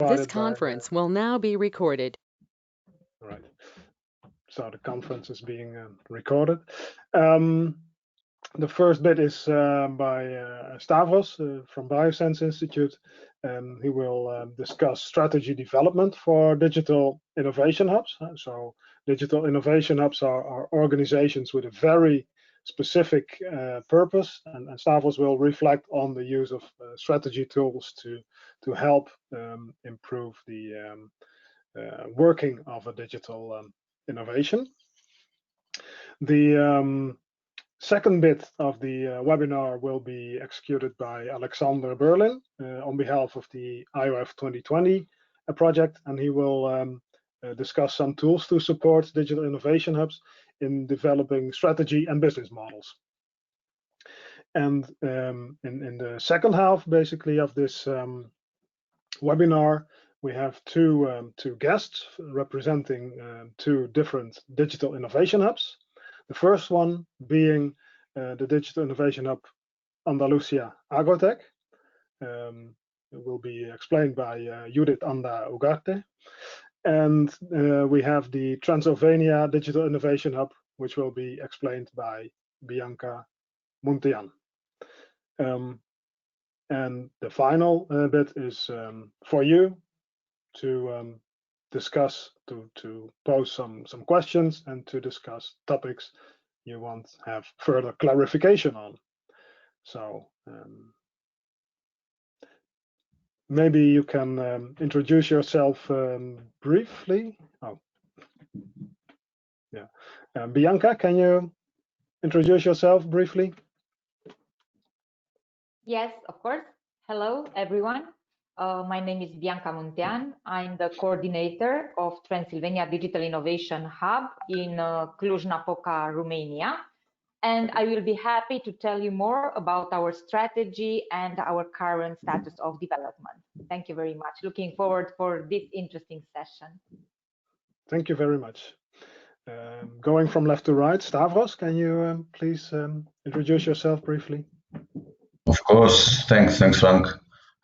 This conference will now be recorded. Right. So the conference is being recorded. The first bit is by Stavros from BioSence Institute. He will discuss strategy development for digital innovation hubs. So digital innovation hubs are organizations with a very specific purpose, and Stavros will reflect on the use of strategy tools to help improve the working of a digital innovation. The second bit of the webinar will be executed by Alexander Berlin on behalf of the IOF 2020 project, and he will discuss some tools to support digital innovation hubs in developing strategy and business models. And in the second half, basically, of this webinar, we have two guests representing two different digital innovation hubs. The first one being the Digital Innovation Hub Andalucia Agrotech. It will be explained by Judit and Ugarte. And we have the Transilvania Digital Innovation Hub, which will be explained by Bianca Muntean. And the final bit is for you to discuss, to pose some questions and to discuss topics you want to have further clarification on. So maybe you can introduce yourself briefly. Oh, yeah. Bianca, can you introduce yourself briefly? Yes, of course. Hello, everyone. My name is Bianca Muntean. I'm the coordinator of Transilvania Digital Innovation Hub in Cluj-Napoca, Romania. And I will be happy to tell you more about our strategy and our current status of development. Thank you very much. Looking forward for this interesting session. Thank you very much. Going from left to right, Stavros, can you please introduce yourself briefly? Of course. Thanks, Frank.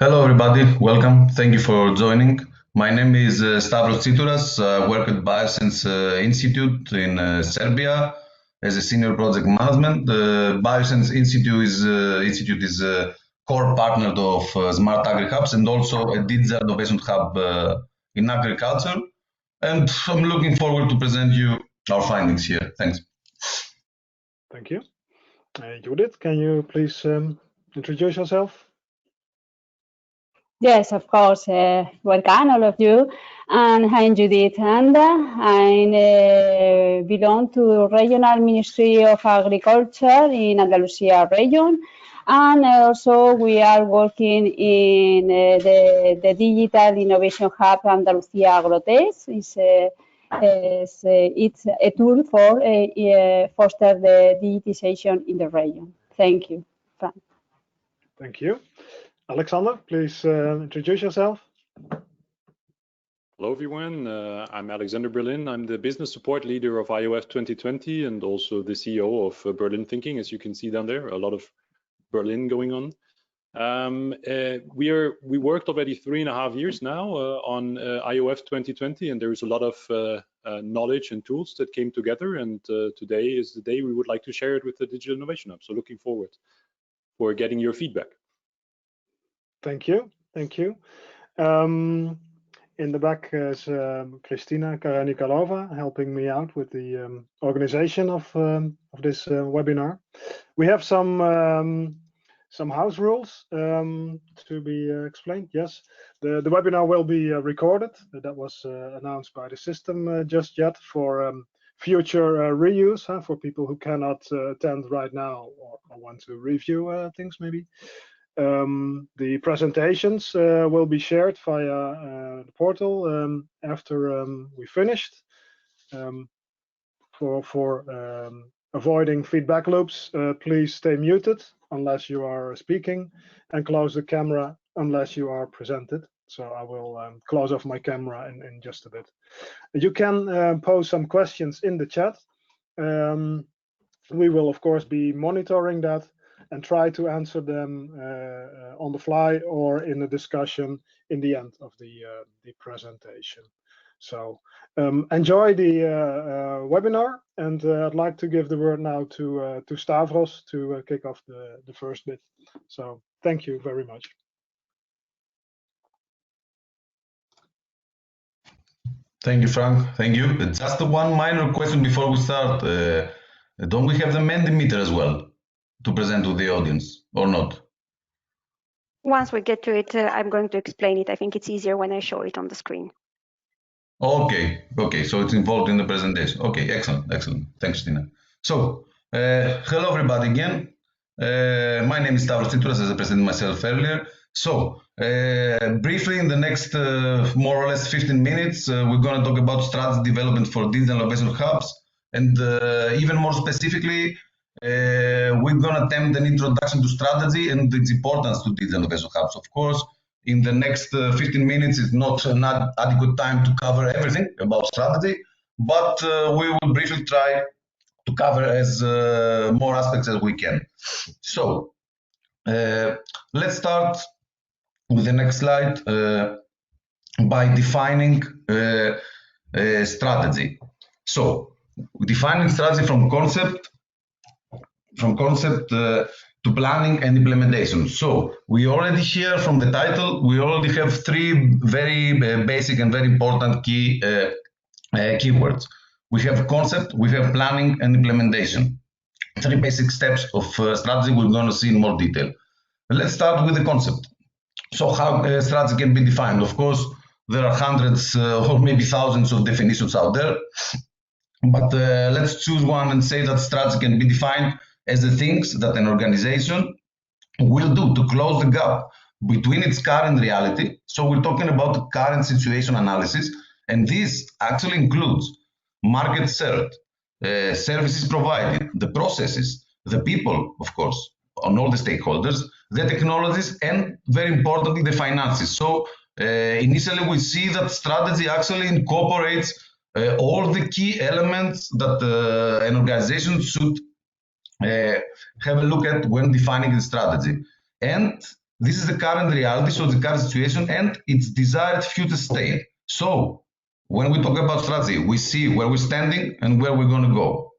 Hello, everybody. Welcome. Thank you for joining. My name is Stavros Tsitouras. I work at BioSence Institute in Serbia as a senior project management. The BioSence Institute is a core partner of SmartAgriHubs and also a digital innovation hub in agriculture. And I'm looking forward to present you our findings here. Thanks. Thank you. Judit, can you please introduce yourself? Yes, of course. Welcome, all of you. And I'm Judit, and I belong to Regional Ministry of Agriculture in Andalucia region. And also we are working in the Digital Innovation Hub Andalucia Agrotech. It's a tool for foster the digitization in the region. Thank you, Frank. Thank you. Alexander, please introduce yourself. Hello, everyone. I'm Alexander Berlin. I'm the business support leader of IOF 2020 and also the CEO of Berlin Thinking, as you can see down there. A lot of Berlin going on. We worked already 3.5 years now on IOF 2020, and there's a lot of knowledge and tools that came together. And today is the day we would like to share it with the Digital Innovation Hub. So looking forward for getting your feedback. Thank you. Thank you. In the back is Kristina Karanikalova helping me out with the organization of this webinar. We have some house rules to be explained. Yes, the webinar will be recorded. That was announced by the system just yet for future reuse for people who cannot attend right now or want to review things maybe. The presentations will be shared via the portal after we finished. For avoiding feedback loops, please stay muted unless you are speaking and close the camera unless you are presented. So I will close off my camera in just a bit. You can pose some questions in the chat. We will, of course, be monitoring that. and try to answer them on the fly or in a discussion in the end of the presentation. So enjoy the webinar, and I'd like to give the word now to Stavros to kick off the first bit. So thank you very much. Thank you, Frank. Thank you. Just one minor question before we start. Don't we have the Mentimeter as well to present to the audience, or not? Once we get to it, I'm going to explain it. I think it's easier when I show it on the screen. Okay, okay, so it's involved in the presentation. Okay, excellent, excellent. Thanks, Tina. So, hello everybody again. My name is Stavros, as I presented myself earlier. So, briefly, in the next more or less 15 minutes, we're going to talk about strategy development for digital innovation hubs, and even more specifically, we're going to attempt an introduction to strategy and its importance to digital innovation hubs. Of course, in the next 15 minutes is not an adequate time to cover everything about strategy, but we will briefly try to cover as more aspects as we can. So let's start with the next slide by defining strategy. So defining strategy from concept to planning and implementation. So we already hear from the title, we already have three very basic and very important keywords. We have concept, we have planning and implementation. Three basic steps of strategy we're going to see in more detail. Let's start with the concept. So how strategy can be defined? Of course, there are hundreds or maybe thousands of definitions out there, but let's choose one and say that strategy can be defined as the things that an organization will do to close the gap between its current reality. So we're talking about current situation analysis, and this actually includes market served, services provided, the processes, the people, of course, on all the stakeholders, the technologies, and very importantly, the finances. So initially we see that strategy actually incorporates all the key elements that an organization should have a look at when defining the strategy. And this is the current reality, so the current situation and its desired future state. So when we talk about strategy, we see where we're standing and where we're going to go.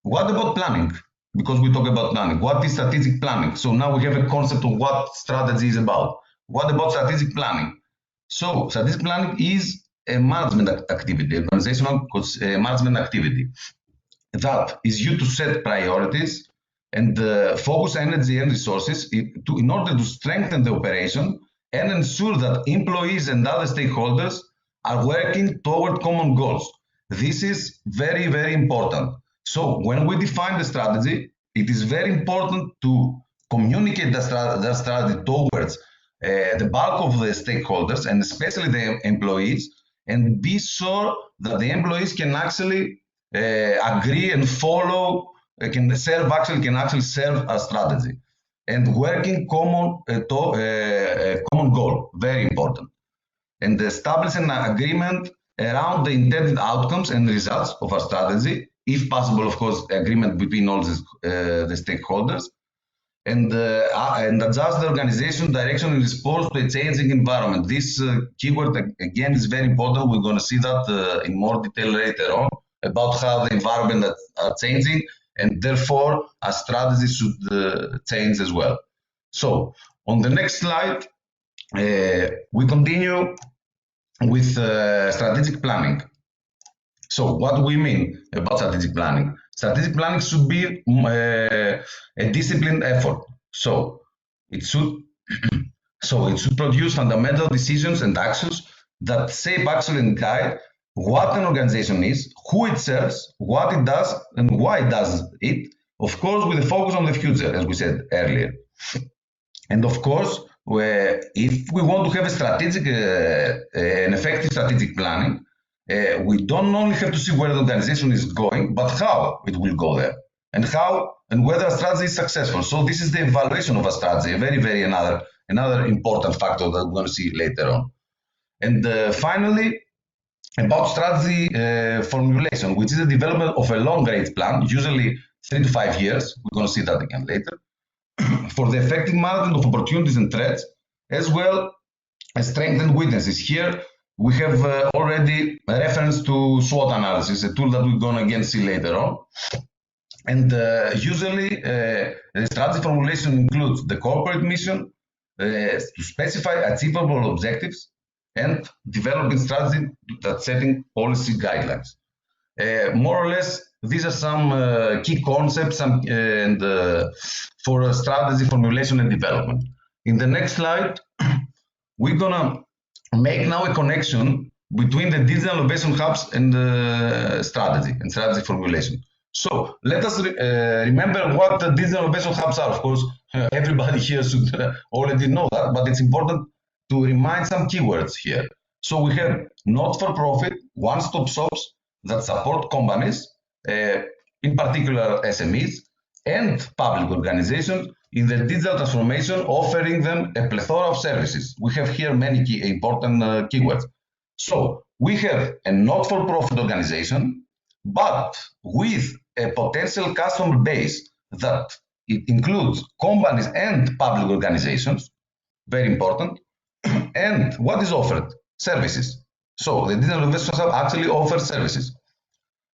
What about planning? Because we talk about planning. What is strategic planning? So now we have a concept of what strategy is about. What about strategic planning? So strategic planning is a management activity, organizational management activity that is used to set priorities and focus energy and resources in order to strengthen the operation and ensure that employees and other stakeholders are working toward common goals. This is very, very important. So when we define the strategy, it is very important to communicate the strategy towards the bulk of the stakeholders and especially the employees, and be sure that the employees can actually agree and follow, can actually serve a strategy and working common goal, very important, and establish an agreement around the intended outcomes and results of a strategy, if possible, of course, agreement between all the stakeholders, and adjust the organization direction in response to a changing environment. This keyword again is very important. We're going to see that in more detail later on, about how the environment are changing, and therefore a strategy should change as well. So on the next slide, we continue with strategic planning. So what do we mean about strategic planning? Strategic planning should be a disciplined effort. So it should produce fundamental decisions and actions that shape actually and guide what an organization is, who it serves, what it does, and why it does it, of course, with a focus on the future, as we said earlier. And of course, if we want to have a strategic, an effective strategic planning, we don't only have to see where the organization is going, but how it will go there, and how and whether a strategy is successful. So this is the evaluation of a strategy, a very another important factor that we're going to see later on. And finally, about strategy formulation, which is the development of a long-range plan, usually 3 to 5 years. We're going to see that again later. For the effective management of opportunities and threats, as well as strengths and weaknesses. Here we have already a reference to SWOT analysis, a tool that we're going to again see later on. And usually the strategy formulation includes the corporate mission, to specify achievable objectives, and developing strategy that's setting policy guidelines. More or less, these are some key concepts and for strategy formulation and development. In the next slide, we're gonna make now a connection between the digital innovation hubs and strategy formulation. So let us remember what the digital innovation hubs are. Of course, everybody here should already know that, but it's important to remind some keywords here. So we have not-for-profit, one-stop shops that support companies, in particular SMEs, and public organizations in their digital transformation, offering them a plethora of services. We have here many important keywords. So we have a not-for-profit organization, but with a potential customer base that it includes companies and public organizations, very important. And what is offered? Services. So the digital innovation hub actually offers services.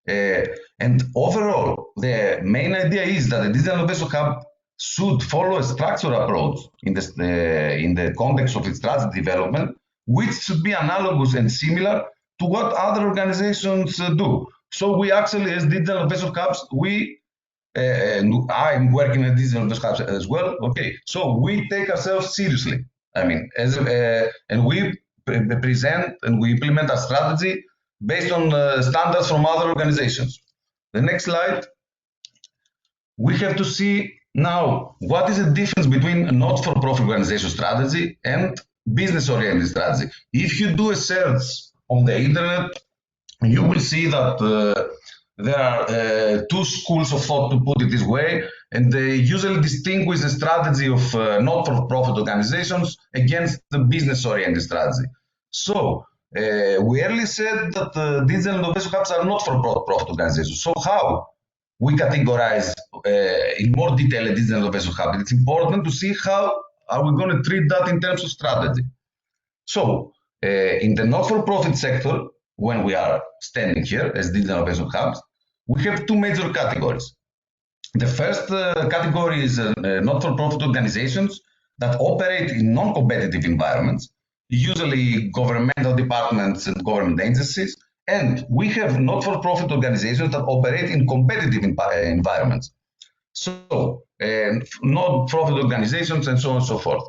And overall, the main idea is that the digital innovation hub should follow a structured approach in the context of its strategy development, which should be analogous and similar to what other organizations do. So we actually, as digital innovation hubs, I'm working at digital innovation hubs as well. Okay, so we take ourselves seriously. I mean, and we present and we implement our strategy based on standards from other organizations. The next slide. We have to see now what is the difference between a not-for-profit organization strategy and business-oriented strategy. If you do a search on the internet, you will see that there are two schools of thought, to put it this way, and they usually distinguish the strategy of not-for-profit organizations against the business-oriented strategy. So we earlier said that digital innovation hubs are not-for-profit organizations. So how we categorize in more detail a digital innovation hub? It's important to see how are we going to treat that in terms of strategy. So in the not-for-profit sector, when we are standing here as digital innovation hubs, we have two major categories. The first category is not-for-profit organizations that operate in non-competitive environments, usually governmental departments and government agencies, and we have not-for-profit organizations that operate in competitive environments. So not-for-profit organizations and so on and so forth.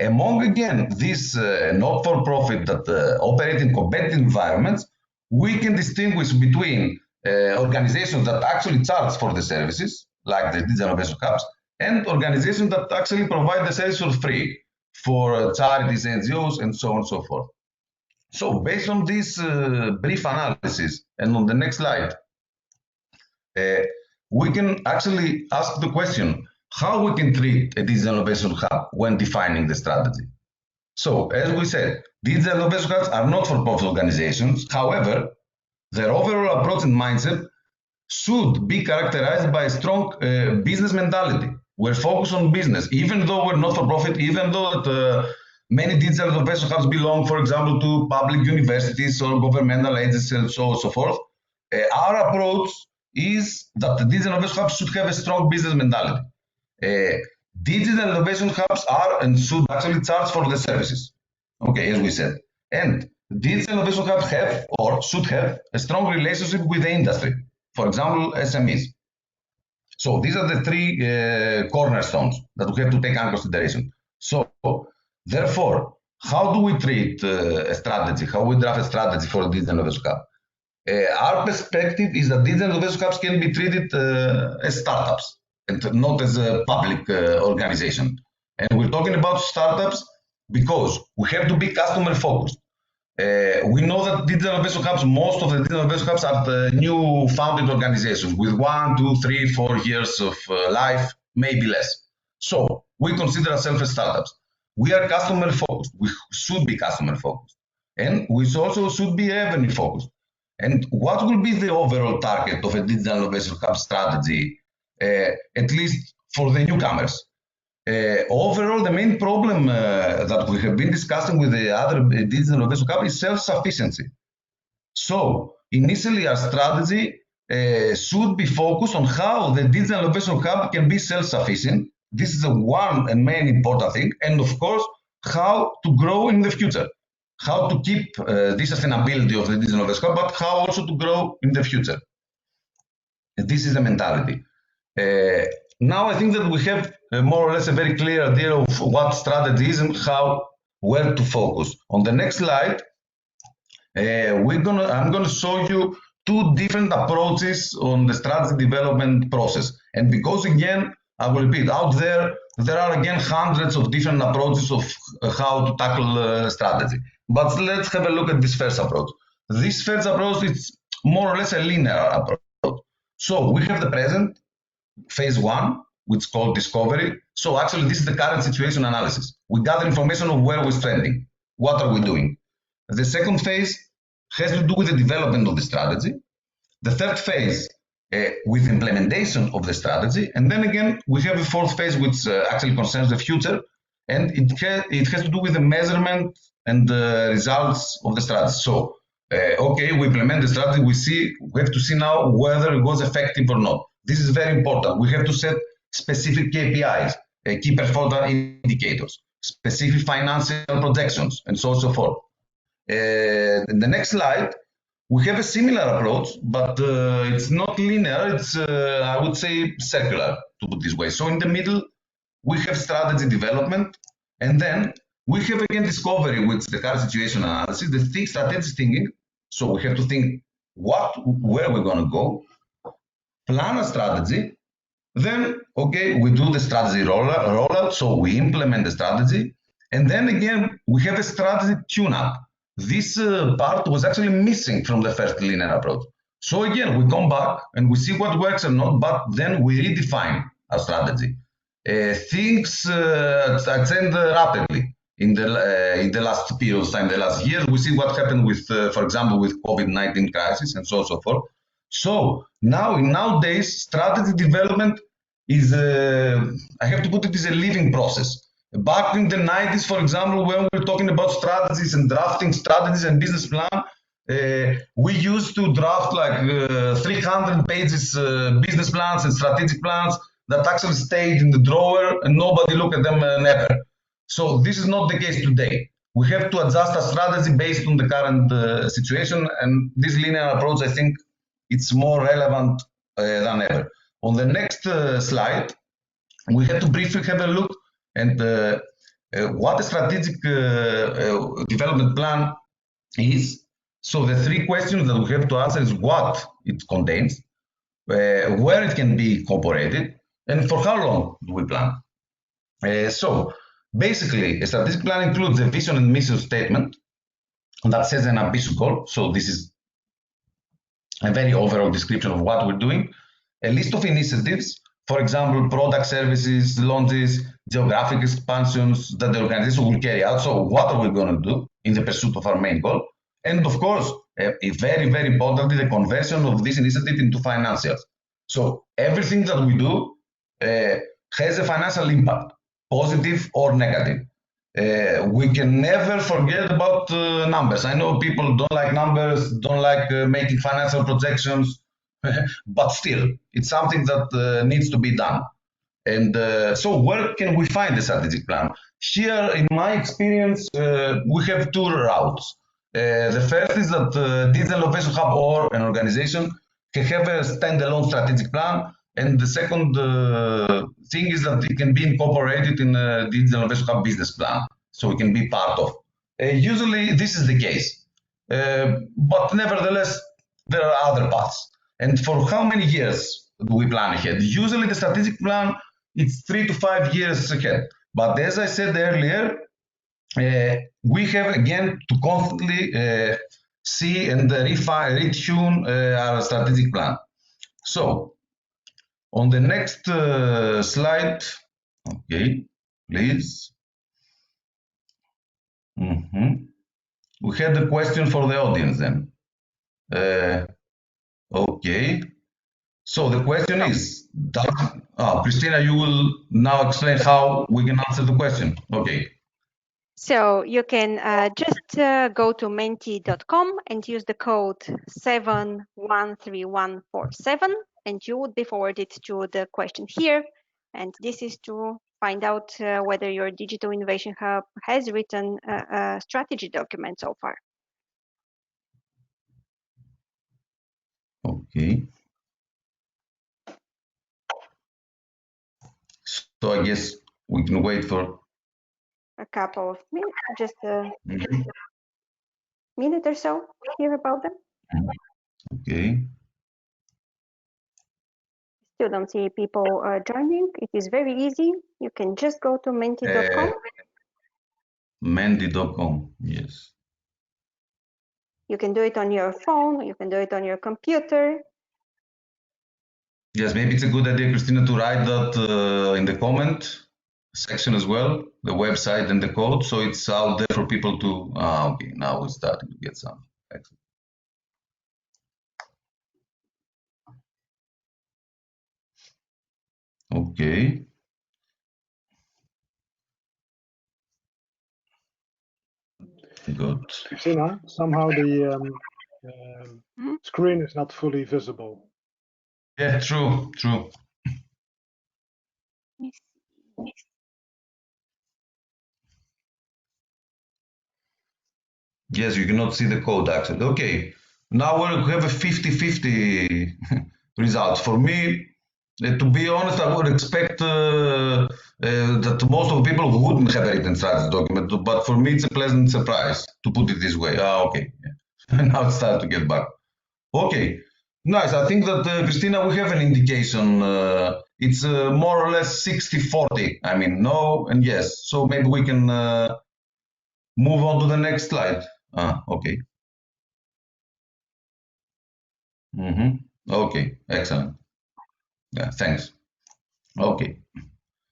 Among, again, these not-for-profit that operate in competitive environments, we can distinguish between organizations that actually charge for the services, like the digital innovation hubs, and organizations that actually provide the service for free for charities, NGOs, and so on and so forth. So based on this brief analysis, and on the next slide, we can actually ask the question, how we can treat a digital innovation hub when defining the strategy. So as we said, digital innovation hubs are not-for-profit organizations. However, their overall approach and mindset should be characterized by a strong business mentality. We're focused on business, even though we're not-for-profit, even though many digital innovation hubs belong, for example, to public universities or governmental agencies and so on and so forth. Our approach is that the digital innovation hubs should have a strong business mentality. Digital innovation hubs are and should actually charge for the services, okay, as we said. And digital innovation hubs have or should have a strong relationship with the industry, for example, SMEs. So these are the three cornerstones that we have to take into consideration. So therefore, how do we treat a strategy? How we draft a strategy for a digital innovation hub? Our perspective is that digital innovation hubs can be treated as startups and not as a public organization. And we're talking about startups because we have to be customer focused. We know that digital innovation hubs, most of the digital innovation hubs are the new founded organizations with 1, 2, 3, 4 years of life, maybe less. So we consider ourselves as startups. We are customer focused. We should be customer focused. And we also should be revenue focused. And what will be the overall target of a digital innovation hub strategy, at least for the newcomers? Overall, the main problem that we have been discussing with the other digital innovation hub is self-sufficiency. So initially, our strategy should be focused on how the digital innovation hub can be self-sufficient. This is the one and main important thing, and of course, how to grow in the future, how to keep the sustainability of the digital innovation hub, but how also to grow in the future. This is the mentality. Now I think that we have more or less a very clear idea of what strategy is and where to focus. On the next slide, I'm gonna show you two different approaches on the strategy development process. And because again, I will repeat, out there are again hundreds of different approaches of how to tackle strategy. But let's have a look at this first approach. This first approach is more or less a linear approach. So we have the present, phase one, which is called discovery. So actually, this is the current situation analysis. We gather information of where we're trending. What are we doing? The second phase has to do with the development of the strategy. The third phase with implementation of the strategy. And then again, we have a fourth phase which actually concerns the future. And it has to do with the measurement and the results of the strategy. So, okay, we implement the strategy. We have to see now whether it was effective or not. This is very important. We have to set specific KPIs, key performance indicators, specific financial projections, and so on and so forth. In the next slide, we have a similar approach, but it's not linear. It's, I would say, circular, to put it this way. So in the middle, we have strategy development, and then we have again discovery, which is the current situation analysis, the strategic thinking. So we have to think where we're going to go, plan a strategy, then, okay, we do the strategy rollout, so we implement the strategy, and then again, we have a strategy tune-up. This part was actually missing from the first linear approach. So again, we come back and we see what works or not, but then we redefine our strategy. Things ascend rapidly in the last period of time, the last years. We see what happened with, for example, with COVID-19 crisis and so on and so forth. So nowadays, strategy development is, I have to put it, is a living process. Back in the 90s, for example, when we were talking about strategies and drafting strategies and business plan, we used to draft like 300 pages business plans and strategic plans that actually stayed in the drawer and nobody looked at them never. So this is not the case today. We have to adjust our strategy based on the current situation, and this linear approach, I think, it's more relevant than ever. On the next slide, we have to briefly have a look and what a strategic development plan is. So the three questions that we have to answer is what it contains, where it can be incorporated, and for how long do we plan. So basically, a strategic plan includes a vision and mission statement that sets an ambitious goal. So this is a very overall description of what we're doing, a list of initiatives, for example, product, services, launches, geographic expansions that the organization will carry out. So what are we going to do in the pursuit of our main goal? And of course, very, very importantly, the conversion of this initiative into financials. So everything that we do has a financial impact, positive or negative. We can never forget about numbers. I know people don't like numbers, don't like making financial projections, but still, it's something that needs to be done. And so where can we find the strategic plan? Here, in my experience, we have two routes. The first is that Digital Innovation Hub or an organization can have a standalone strategic plan. And the second thing is that it can be incorporated in a Digital Innovation Hub business plan, so it can be part of. Usually, this is the case. But nevertheless, there are other paths. And for how many years do we plan ahead? Usually, the strategic plan, it's 3 to 5 years ahead. But as I said earlier, we have again to constantly see and retune our strategic plan. So, on the next slide, okay, please. We had a question for the audience then. Okay. So the question is, Christina, you will now explain how we can answer the question. Okay. So you can just go to menti.com and use the code 713147, and you would be forwarded to the question here. And this is to find out whether your Digital Innovation Hub has written a strategy document so far. Okay. So I guess we can wait for A couple of minutes, just a minute or so, hear about them. Okay. Still don't see people joining. It is very easy. You can just go to menti.com. Menti.com, yes. You can do it on your phone, you can do it on your computer. Yes, maybe it's a good idea, Christina, to write that in the comment section as well, the website and the code, so it's out there for people to. Okay, now we're starting to get some. Excellent. Okay. Good. Christina, somehow the screen is not fully visible. Yeah, true. Yes, you cannot see the code actually. Okay, now we have a 50-50 result. For me, to be honest, I would expect that most of the people wouldn't have a written strategy document, but for me, it's a pleasant surprise, to put it this way. Okay, now it's time to get back. Okay, nice. I think that, Christina, we have an indication. It's more or less 60-40. I mean, no and yes. So maybe we can move on to the next slide. Okay. Okay, excellent. Yeah, thanks. Okay.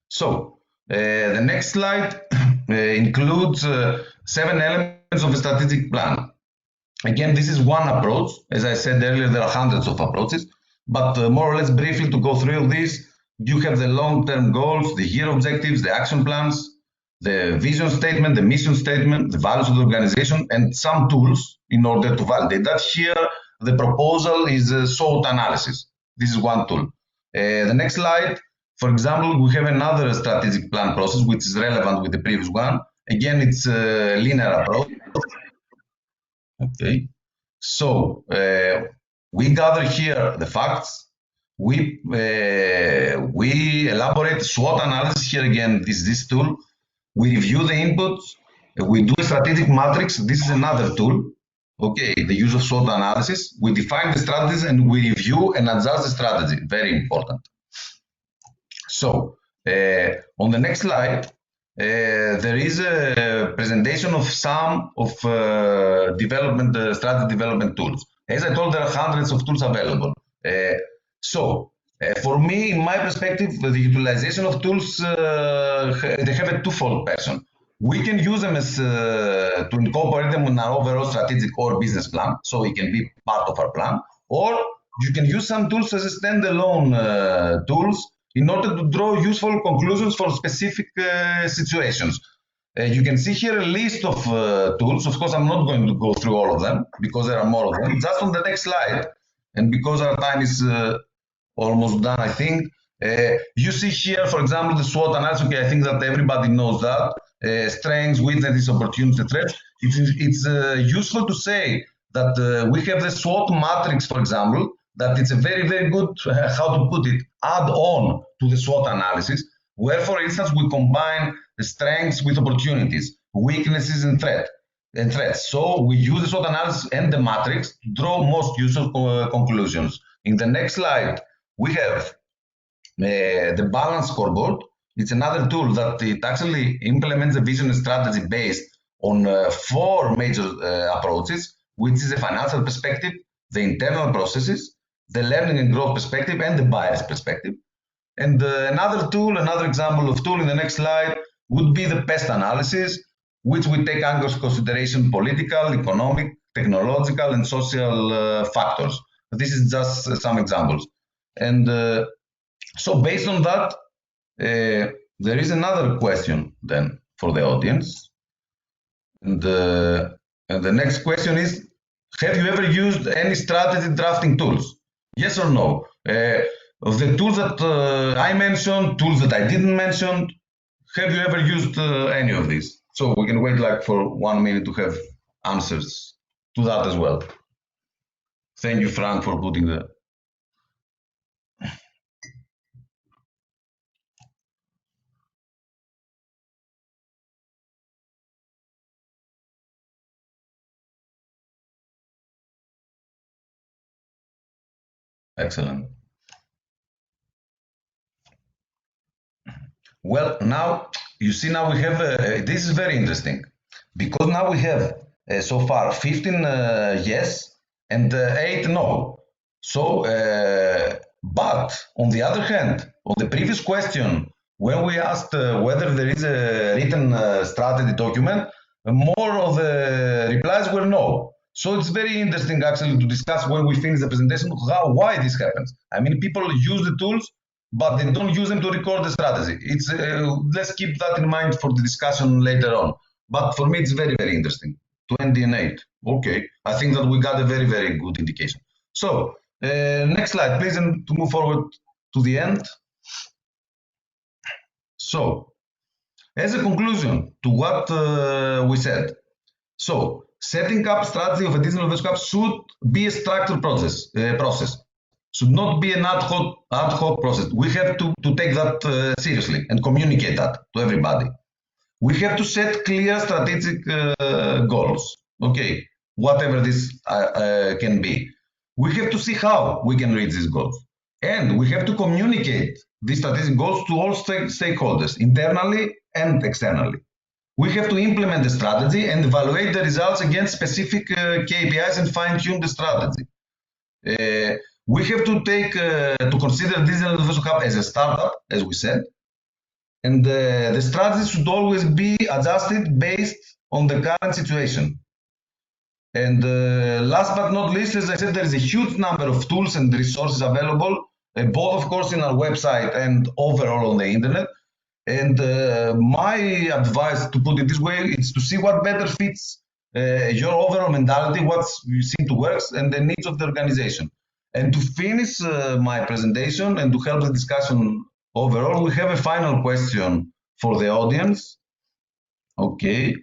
So the next slide includes 7 elements of a strategic plan. Again, this is one approach. As I said earlier, there are hundreds of approaches, but more or less briefly to go through all these, you have the long-term goals, the year objectives, the action plans, the vision statement, the mission statement, the values of the organization, and some tools in order to validate that. Here, the proposal is a SWOT analysis. This is one tool. The next slide, for example, we have another strategic plan process which is relevant with the previous one. Again, it's a linear approach. Okay, so we gather here the facts. We elaborate SWOT analysis. Here again, this tool. We review the inputs. We do a strategic matrix. This is another tool. Okay, the use of SWOT analysis. We define the strategies and we review and adjust the strategy. Very important. So on the next slide, there is a presentation of some of strategy development tools. As I told, there are hundreds of tools available. For me, in my perspective, the utilization of tools, they have a twofold person. We can use them as to incorporate them in our overall strategic or business plan, so it can be part of our plan, or you can use some tools as a standalone tools in order to draw useful conclusions for specific situations. You can see here a list of tools. Of course, I'm not going to go through all of them because there are more of them. Just on the next slide, and because our time is almost done, I think. You see here, for example, the SWOT analysis. Okay, I think that everybody knows that. Strengths, weaknesses, opportunities, threats. It's useful to say that we have the SWOT matrix, for example, that it's a very, very good, how to put it, add-on to the SWOT analysis, where, for instance, we combine the strengths with opportunities, weaknesses and threats. So we use the SWOT analysis and the matrix to draw most useful conclusions. In the next slide, we have the balance scoreboard. It's another tool that it actually implements a vision and strategy based on 4 major approaches, which is a financial perspective, the internal processes, the learning and growth perspective, and the buyer's perspective. And another example of tool in the next slide would be the pest analysis, which we take under consideration political, economic, technological and social factors. This is just some examples. And so based on that, there is another question then for the audience. And the next question is, have you ever used any strategy drafting tools? Yes or no? Of the tools that I mentioned, tools that I didn't mention, have you ever used any of these? So we can wait like for 1 minute to have answers to that as well. Thank you, Frank, for putting the... Excellent. Well, now you see, now we have, this is very interesting because now we have so far 15 yes and 8 no. So, but on the other hand, on the previous question, when we asked whether there is a written strategy document, more of the replies were no. So it's very interesting actually to discuss when we finish the presentation why this happens. I mean, people use the tools, but they don't use them to record the strategy. It's let's keep that in mind for the discussion later on. But for me, it's very, very interesting. 20 and 8. Okay, I think that we got a very, very good indication. So next slide, please, and to move forward to the end. So as a conclusion to what we said, so setting up strategy of a digital innovation hub should be a structured process. Should not be an ad hoc process. We have to take that seriously and communicate that to everybody. We have to set clear strategic goals, okay, whatever this can be. We have to see how we can reach these goals. And we have to communicate these strategic goals to all stakeholders, internally and externally. We have to implement the strategy and evaluate the results against specific KPIs and fine-tune the strategy. We have to take to consider Digital Innovation Hub as a startup, as we said, and the strategy should always be adjusted based on the current situation. And last but not least, as I said, there is a huge number of tools and resources available, both of course in our website and overall on the internet. And my advice, to put it this way, is to see what better fits your overall mentality, what you seem to work, and the needs of the organization. And to finish my presentation and to help the discussion overall, we have a final question for the audience, okay,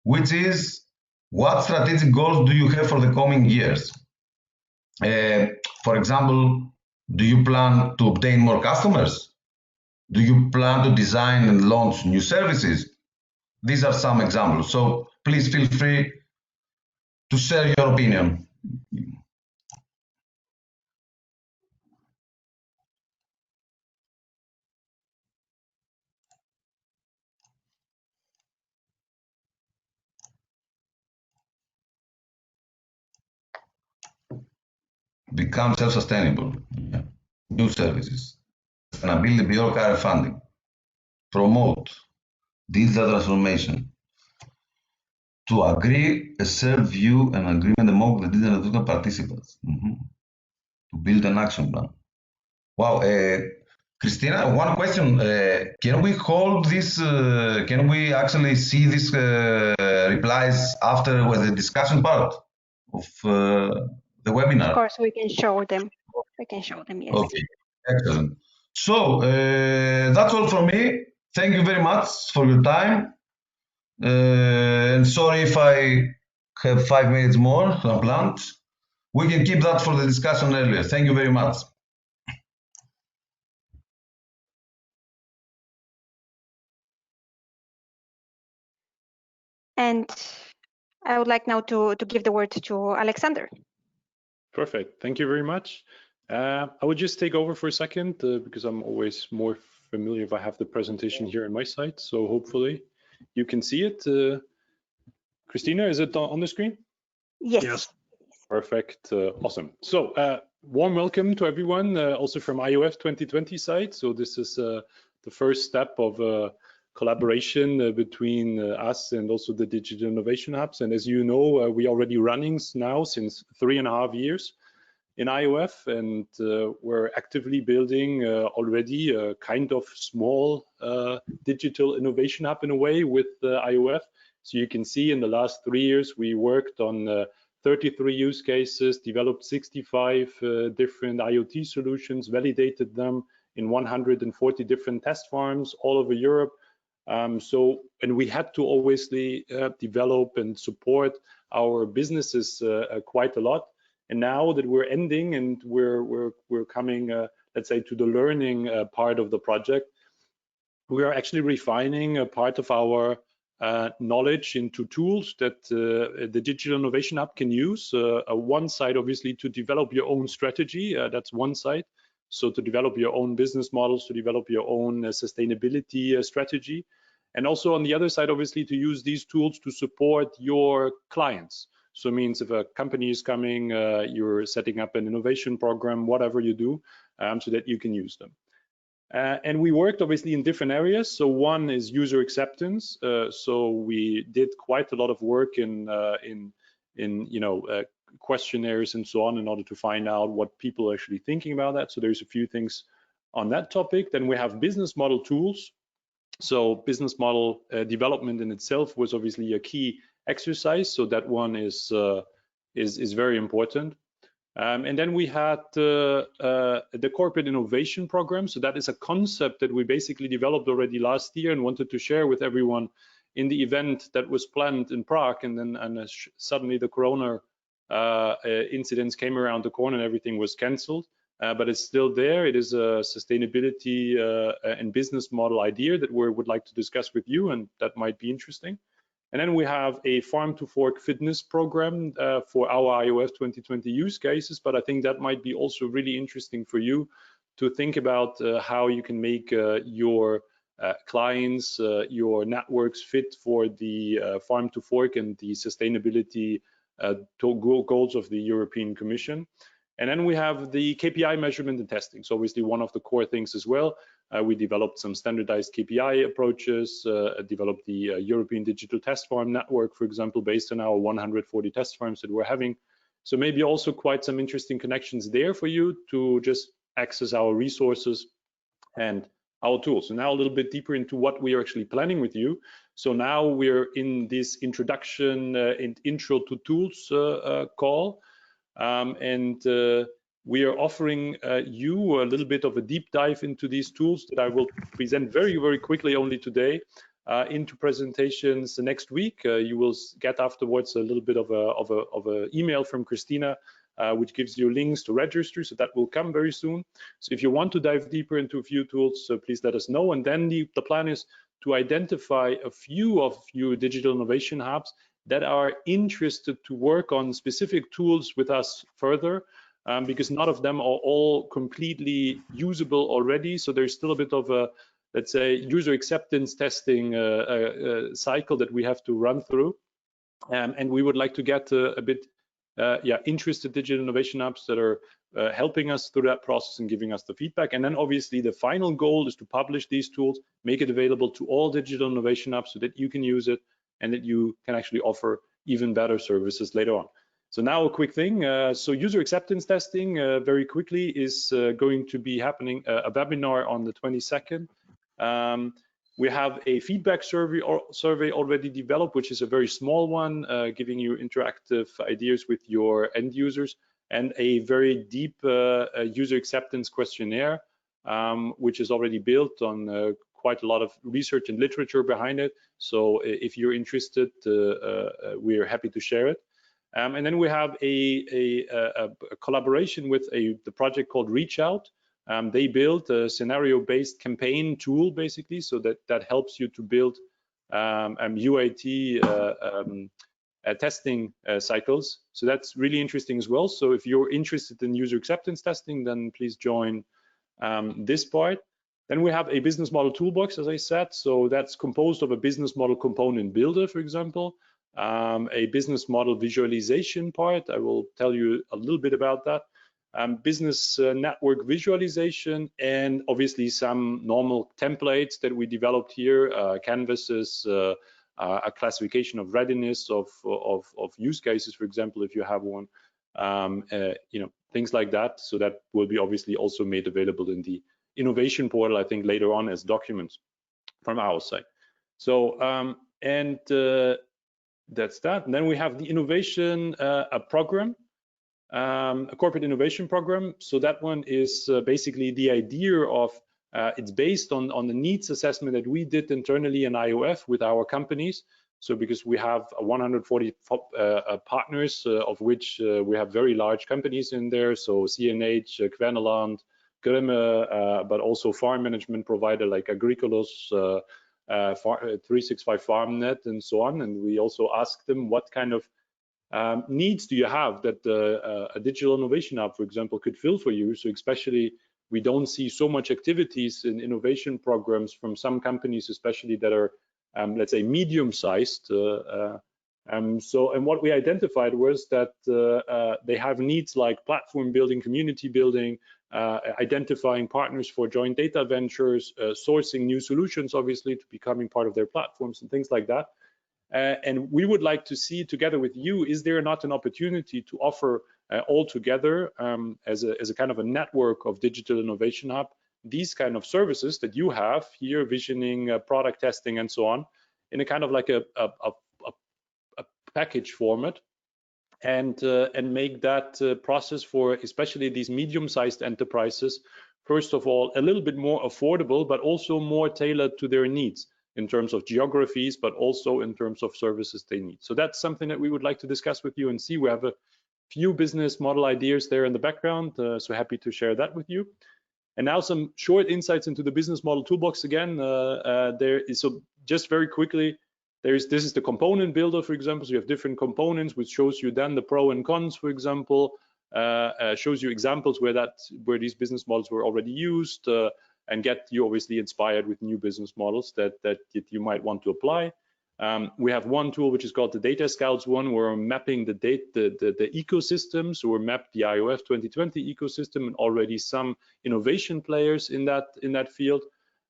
which is, what strategic goals do you have for the coming years? For example, do you plan to obtain more customers? Do you plan to design and launch new services? These are some examples. So please feel free to share your opinion. Become self-sustainable. Yeah. New services. Sustainability beyond current funding. Promote digital transformation. To agree a shared view and agreement among the digital participants. To build an action plan. Wow, Christina, one question. Can we hold this, can we actually see these replies after the discussion part of the webinar? Of course, we can show them. We can show them, yes. Okay, excellent. So that's all from me. Thank you very much for your time. And sorry if I have 5 minutes more than planned. We can keep that for the discussion earlier. Thank you very much. And I would like now to give the word to Alexander. Perfect. Thank you very much. I would just take over for a second because I'm always more familiar if I have the presentation here on my side. So hopefully you can see it. Christina, is it on the screen? Yes. Perfect. Awesome. So warm welcome to everyone, also from IOF 2020 side. So this is the first step of collaboration between us and also the Digital Innovation Hubs. And as you know, we are already running now since 3.5 years in IOF, and we're actively building already a kind of small digital innovation hub in a way with IOF. So you can see in the last 3 years, we worked on 33 use cases, developed 65 different IoT solutions, validated them in 140 different test farms all over Europe. And we had to obviously develop and support our businesses quite a lot. And now that we're ending and we're coming, let's say, to the learning part of the project, we are actually refining a part of our knowledge into tools that the Digital Innovation Hub can use. One side, obviously, to develop your own strategy. That's one side. So to develop your own business models, to develop your own sustainability strategy. And also on the other side, obviously, to use these tools to support your clients. So it means if a company is coming, you're setting up an innovation program, whatever you do, so that you can use them. And we worked obviously in different areas. So one is user acceptance. So we did quite a lot of work in questionnaires and so on in order to find out what people are actually thinking about that. So there's a few things on that topic. Then we have business model tools. So business model development in itself was obviously a key exercise. So that one is very important. And then we had the corporate innovation program. So that is a concept that we basically developed already last year and wanted to share with everyone in the event that was planned in Prague. And then suddenly the Corona incidents came around the corner and everything was cancelled. But it's still there. It is a sustainability and business model idea that we would like to discuss with you, and that might be interesting. And then we have a farm to fork fitness program for our IOF 2020 use cases. But I think that might be also really interesting for you to think about how you can make your clients, your networks fit for the farm to fork and the sustainability goals of the European Commission. And then we have the KPI measurement and testing. So obviously one of the core things as well. We developed some standardized KPI approaches, developed the European Digital Test Farm Network, for example, based on our 140 test farms that we're having. So maybe also quite some interesting connections there for you to just access our resources and our tools. So now a little bit deeper into what we are actually planning with you. So now we're in this introduction and intro to tools call. We are offering you a little bit of a deep dive into these tools that I will present very, very quickly only today into presentations next week. You will get afterwards a little bit of a email from Christina, which gives you links to register. So that will come very soon. So if you want to dive deeper into a few tools, please let us know. And then the plan is to identify a few of your digital innovation hubs that are interested to work on specific tools with us further, because none of them are all completely usable already. So there's still a bit of a, let's say, user acceptance testing cycle that we have to run through. And we would like to get a bit interested digital innovation hubs that are helping us through that process and giving us the feedback. And then obviously the final goal is to publish these tools, make it available to all digital innovation hubs so that you can use it and that you can actually offer even better services later on. So now a quick thing. So user acceptance testing very quickly is going to be happening a webinar on the 22nd. We have a feedback survey already developed, which is a very small one, giving you interactive ideas with your end users, and a very deep user acceptance questionnaire, which is already built on quite a lot of research and literature behind it. So if you're interested, we're happy to share it. And then we have a collaboration with the project called Reach Out. They built a scenario-based campaign tool, basically, so that helps you to build UAT testing cycles. So that's really interesting as well. So if you're interested in user acceptance testing, then please join this part. Then we have a business model toolbox, as I said. So that's composed of a business model component builder, for example, a business model visualization part. I will tell you a little bit about that. business network visualization, and obviously some normal templates that we developed here, canvases, a classification of readiness of use cases, for example, if you have one, things like that. So that will be obviously also made available in the innovation portal, I think, later on as documents from our side. So that's that. And then we have the innovation program, a corporate innovation program. So that one is basically the idea of it's based on the needs assessment that we did internally in IOF with our companies. So because we have 140 partners, of which we have very large companies in there. So CNH, Kverneland, Grimme, but also farm management provider like Agricolos, 365 FarmNet, and so on. And we also asked them what kind of needs do you have that a digital innovation hub, for example, could fill for you. So especially we don't see so much activities in innovation programs from some companies, especially that are, let's say, medium-sized. And what we identified was that they have needs like platform building, community building, identifying partners for joint data ventures, sourcing new solutions, obviously, to becoming part of their platforms and things like that. And we would like to see together with you, is there not an opportunity to offer all together as a kind of a network of digital innovation hub, these kind of services that you have here, visioning, product testing, and so on, in a kind of like a package format, and make that process for especially these medium-sized enterprises, first of all, a little bit more affordable, but also more tailored to their needs in terms of geographies, but also in terms of services they need. So that's something that we would like to discuss with you and see. We have a few business model ideas there in the background, so happy to share that with you. And now some short insights into the business model toolbox again. So just very quickly, this is the component builder, for example. So you have different components, which shows you then the pro and cons, for example, shows you examples where these business models were already used, and get you obviously inspired with new business models that you might want to apply. We have one tool which is called the Data Scouts one, where we're mapping the ecosystem. So we're mapped the IOF 2020 ecosystem and already some innovation players in that field.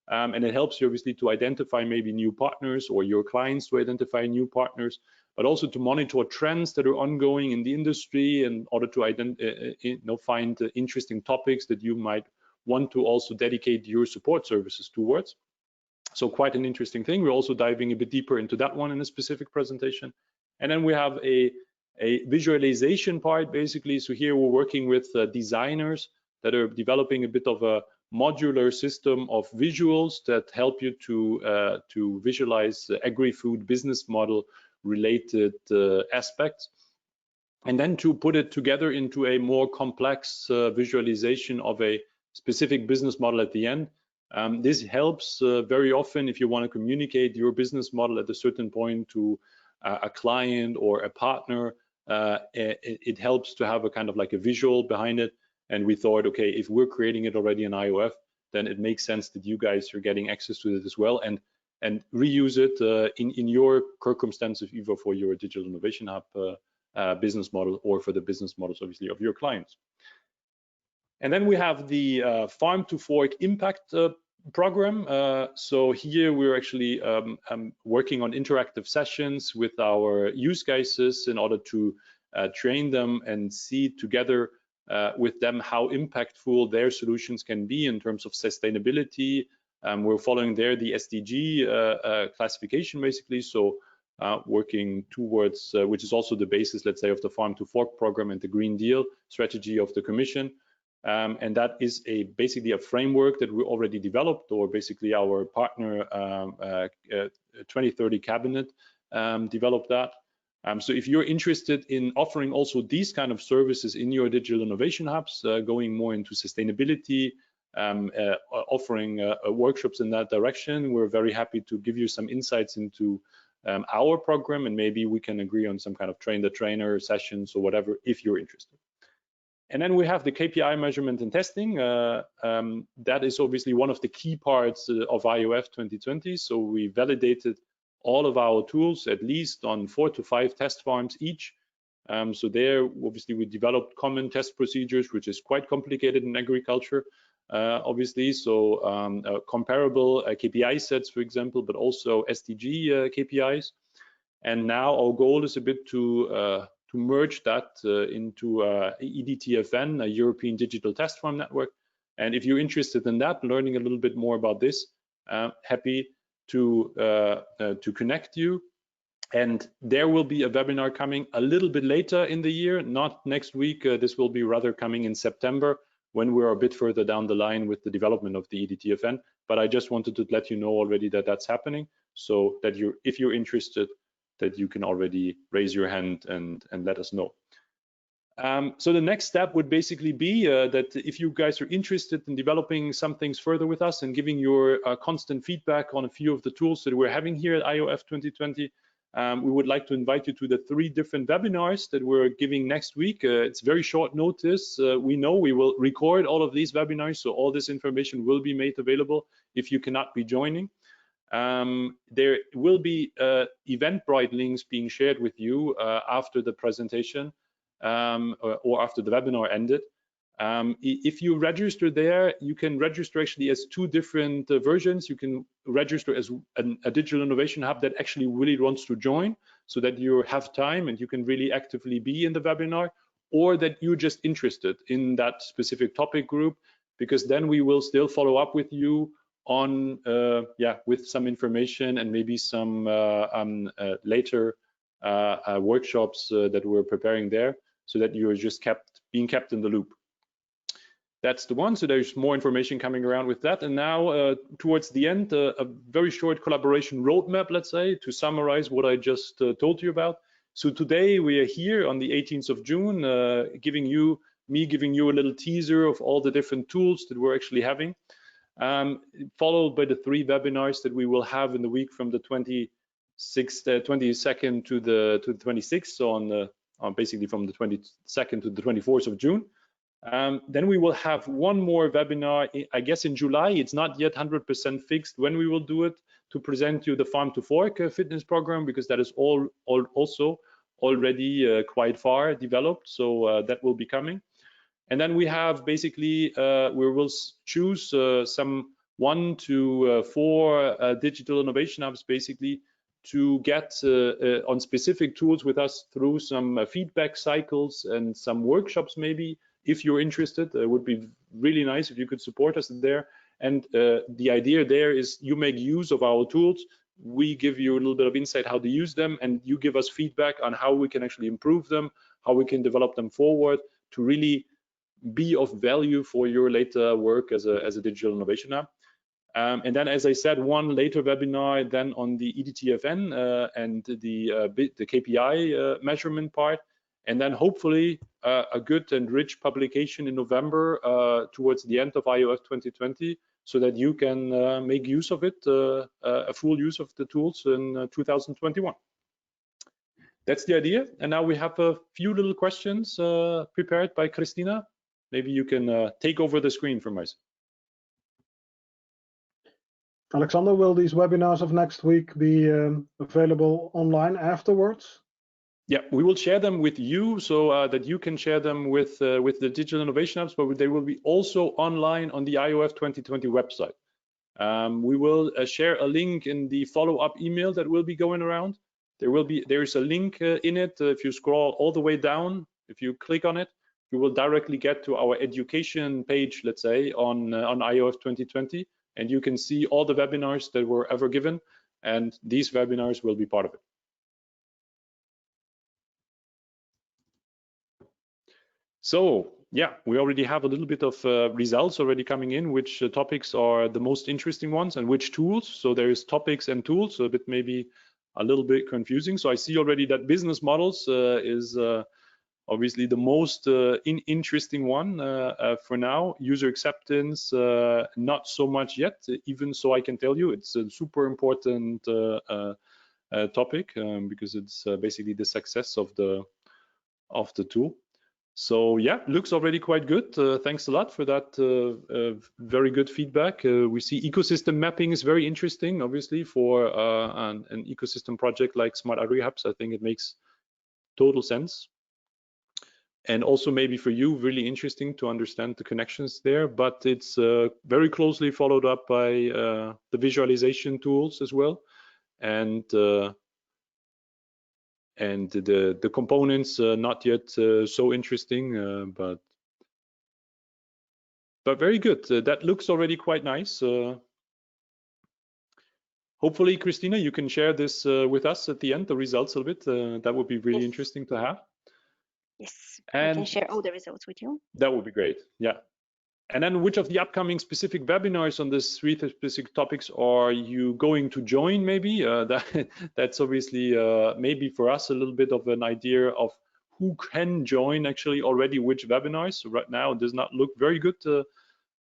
And it helps you obviously to identify maybe new partners, or your clients to identify new partners, but also to monitor trends that are ongoing in the industry in order to find interesting topics that you might want to also dedicate your support services towards. So quite an interesting thing. We're also diving a bit deeper into that one in a specific presentation. And then we have a visualization part, basically. So here we're working with designers that are developing a bit of a modular system of visuals that help you to visualize agri-food business model related aspects, and then to put it together into a more complex visualization of a specific business model at the end. This helps very often if you want to communicate your business model at a certain point to a client or a partner. It helps to have a kind of like a visual behind it. And we thought, okay, if we're creating it already in IOF, then it makes sense that you guys are getting access to it as well, and reuse it in your circumstances, either for your digital innovation hub business model, or for the business models, obviously, of your clients. And then we have the Farm to Fork Impact program. So here we're actually working on interactive sessions with our use cases in order to train them and see together with them how impactful their solutions can be in terms of sustainability. We're following there the SDG classification, basically. So working towards, which is also the basis, let's say, of the Farm to Fork program and the Green Deal strategy of the Commission. And that is basically a framework that we already developed, or basically our partner 2030 Cabinet developed that. So if you're interested in offering also these kind of services in your digital innovation hubs, going more into sustainability, offering workshops in that direction, we're very happy to give you some insights into our program, and maybe we can agree on some kind of train the trainer sessions or whatever, if you're interested. And then we have the KPI measurement and testing. That is obviously one of the key parts of IOF 2020. So we validated all of our tools, at least on 4 to 5 test farms each, So there, obviously, we developed common test procedures, which is quite complicated in agriculture, obviously. So comparable KPI sets, for example, but also SDG KPIs. And now our goal is a bit to merge that into EDTFN, a European Digital Test Farm Network. And if you're interested in that, learning a little bit more about this, happy to connect you. And there will be a webinar coming a little bit later in the year, not next week. This will be rather coming in September, when we're a bit further down the line with the development of the EDTFN. But I just wanted to let you know already that that's happening, so that if you're interested, that you can already raise your hand and let us know. So the next step would basically be that if you guys are interested in developing some things further with us and giving your constant feedback on a few of the tools that we're having here at IOF 2020, we would like to invite you to the 3 different webinars that we're giving next week. It's very short notice. We know we will record all of these webinars, so all this information will be made available if you cannot be joining. There will be Eventbrite links being shared with you after the presentation or after the webinar ended. If you register there, you can register actually as 2 different versions. You can register as a digital innovation hub that actually really wants to join, so that you have time and you can really actively be in the webinar, or that you're just interested in that specific topic group, because then we will still follow up with you on with some information and maybe some later workshops that we're preparing there, so that you're just being kept in the loop. That's the one. So there's more information coming around with that. And now towards the end, a very short collaboration roadmap, let's say, to summarize what I just told you about. So today we are here on the 18th of June, giving you a little teaser of all the different tools that we're actually having, followed by the 3 webinars that we will have in the week from the 22nd to the 26th. So on basically from the 22nd to the 24th of June. Then we will have one more webinar, I guess in July. It's not yet 100% fixed when we will do it, to present you the Farm to Fork fitness program, because that is also already quite far developed. So that will be coming. And then we have basically, we will choose some 1 to 4 digital innovation hubs, basically, to get on specific tools with us through some feedback cycles and some workshops maybe. If you're interested, it would be really nice if you could support us there. And the idea there is you make use of our tools. We give you a little bit of insight how to use them, and you give us feedback on how we can actually improve them, how we can develop them forward to really be of value for your later work as a digital innovation hub. And then, as I said, one later webinar then on the EDTFN and the KPI measurement part. And then hopefully a good and rich publication in November towards the end of IOF 2020, so that you can make use of it, a full use of the tools in 2021. That's the idea. And now we have a few little questions prepared by Christina. Maybe you can take over the screen from us. Alexander, will these webinars of next week be available online afterwards? Yeah, we will share them with you, so that you can share them with the digital innovation hubs, but they will be also online on the IOF 2020 website. We will share a link in the follow-up email that will be going around. There's a link in it. If you scroll all the way down, if you click on it, you will directly get to our education page, let's say, on IOF 2020, and you can see all the webinars that were ever given, and these webinars will be part of it. So yeah, we already have a little bit of results already coming in, which topics are the most interesting ones and which tools. So there is topics and tools, so a bit maybe a little bit confusing. So I see already that business models is obviously the most interesting one for now. User acceptance, not so much yet, even so I can tell you it's a super important topic because it's basically the success of the tool. So yeah, looks already quite good. Thanks a lot for that very good feedback. We see ecosystem mapping is very interesting, obviously, for an ecosystem project like SmartAgriHubs. I think it makes total sense. and also maybe for you, really interesting to understand the connections there, but it's very closely followed up by the visualization tools as well, and the components not yet so interesting, but very good. That looks already quite nice. Hopefully, Christina, you can share this with us at the end, the results of it. That would be really interesting to have. Yes, and I can share all the results with you. That would be great. Yeah. And then which of the upcoming specific webinars on these 3 specific topics are you going to join maybe? That's obviously maybe for us a little bit of an idea of who can join actually already which webinars. So right now it does not look very good,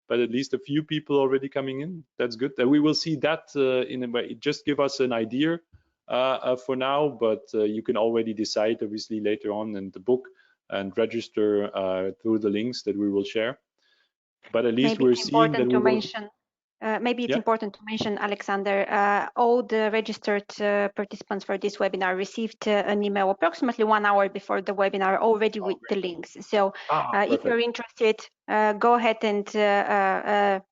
but at least a few people already coming in. That's good. And we will see that in a way. Just give us an idea for now, but you can already decide obviously later on in the book and register through the links that we will share. But at least we're seeing that we will... Maybe it's important to mention, Alexander, all the registered participants for this webinar received an email approximately 1 hour before the webinar already with the links. So if you're interested, go ahead and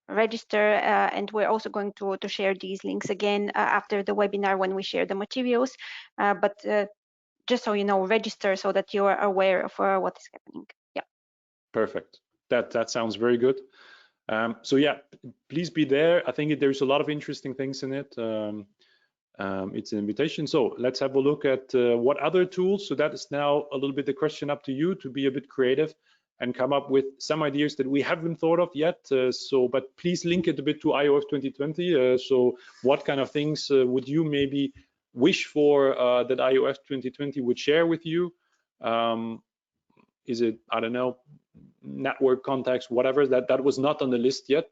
register. And we're also going to share these links again after the webinar when we share the materials. But just so you know, register so that you are aware of what is happening. Yeah. Perfect. That sounds very good. So yeah, please be there. I think there's a lot of interesting things in it. It's an invitation. So let's have a look at what other tools. So that is now a little bit the question up to you to be a bit creative and come up with some ideas that we haven't thought of yet. But please link it a bit to IOF 2020. So what kind of things would you maybe wish for that IOF 2020 would share with you? Is it, I don't know, network contacts, whatever, that was not on the list yet,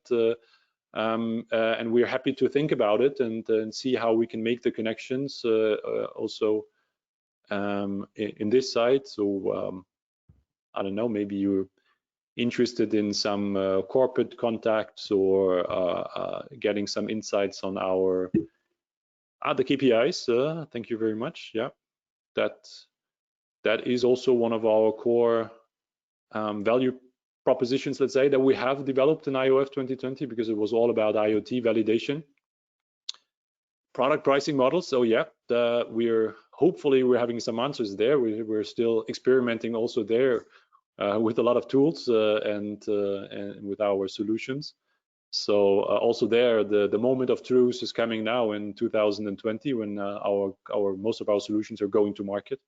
and we're happy to think about it and see how we can make the connections also in this side. So I don't know, maybe you're interested in some corporate contacts or getting some insights on our the KPIs. Thank you very much. Yeah, that is also one of our core value propositions, let's say, that we have developed in IOF 2020, because it was all about IoT validation. Product pricing models. So yeah, hopefully we're having some answers there. We're still experimenting also there with a lot of tools and with our solutions. So also there, the moment of truth is coming now in 2020 when most of our solutions are going to market.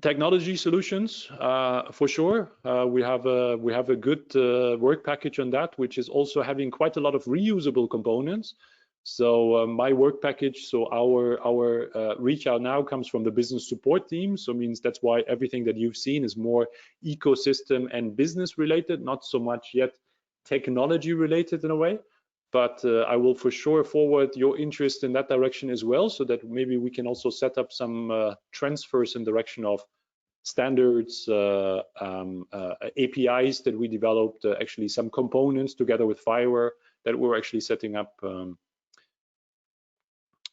Technology solutions, for sure. We have a good work package on that, which is also having quite a lot of reusable components. So my work package, so our reach out now comes from the business support team. So means that's why everything that you've seen is more ecosystem and business related, not so much yet technology related in a way. But I will for sure forward your interest in that direction as well, so that maybe we can also set up some transfers in direction of standards, APIs that we developed, actually some components together with Fireware that we're actually setting up.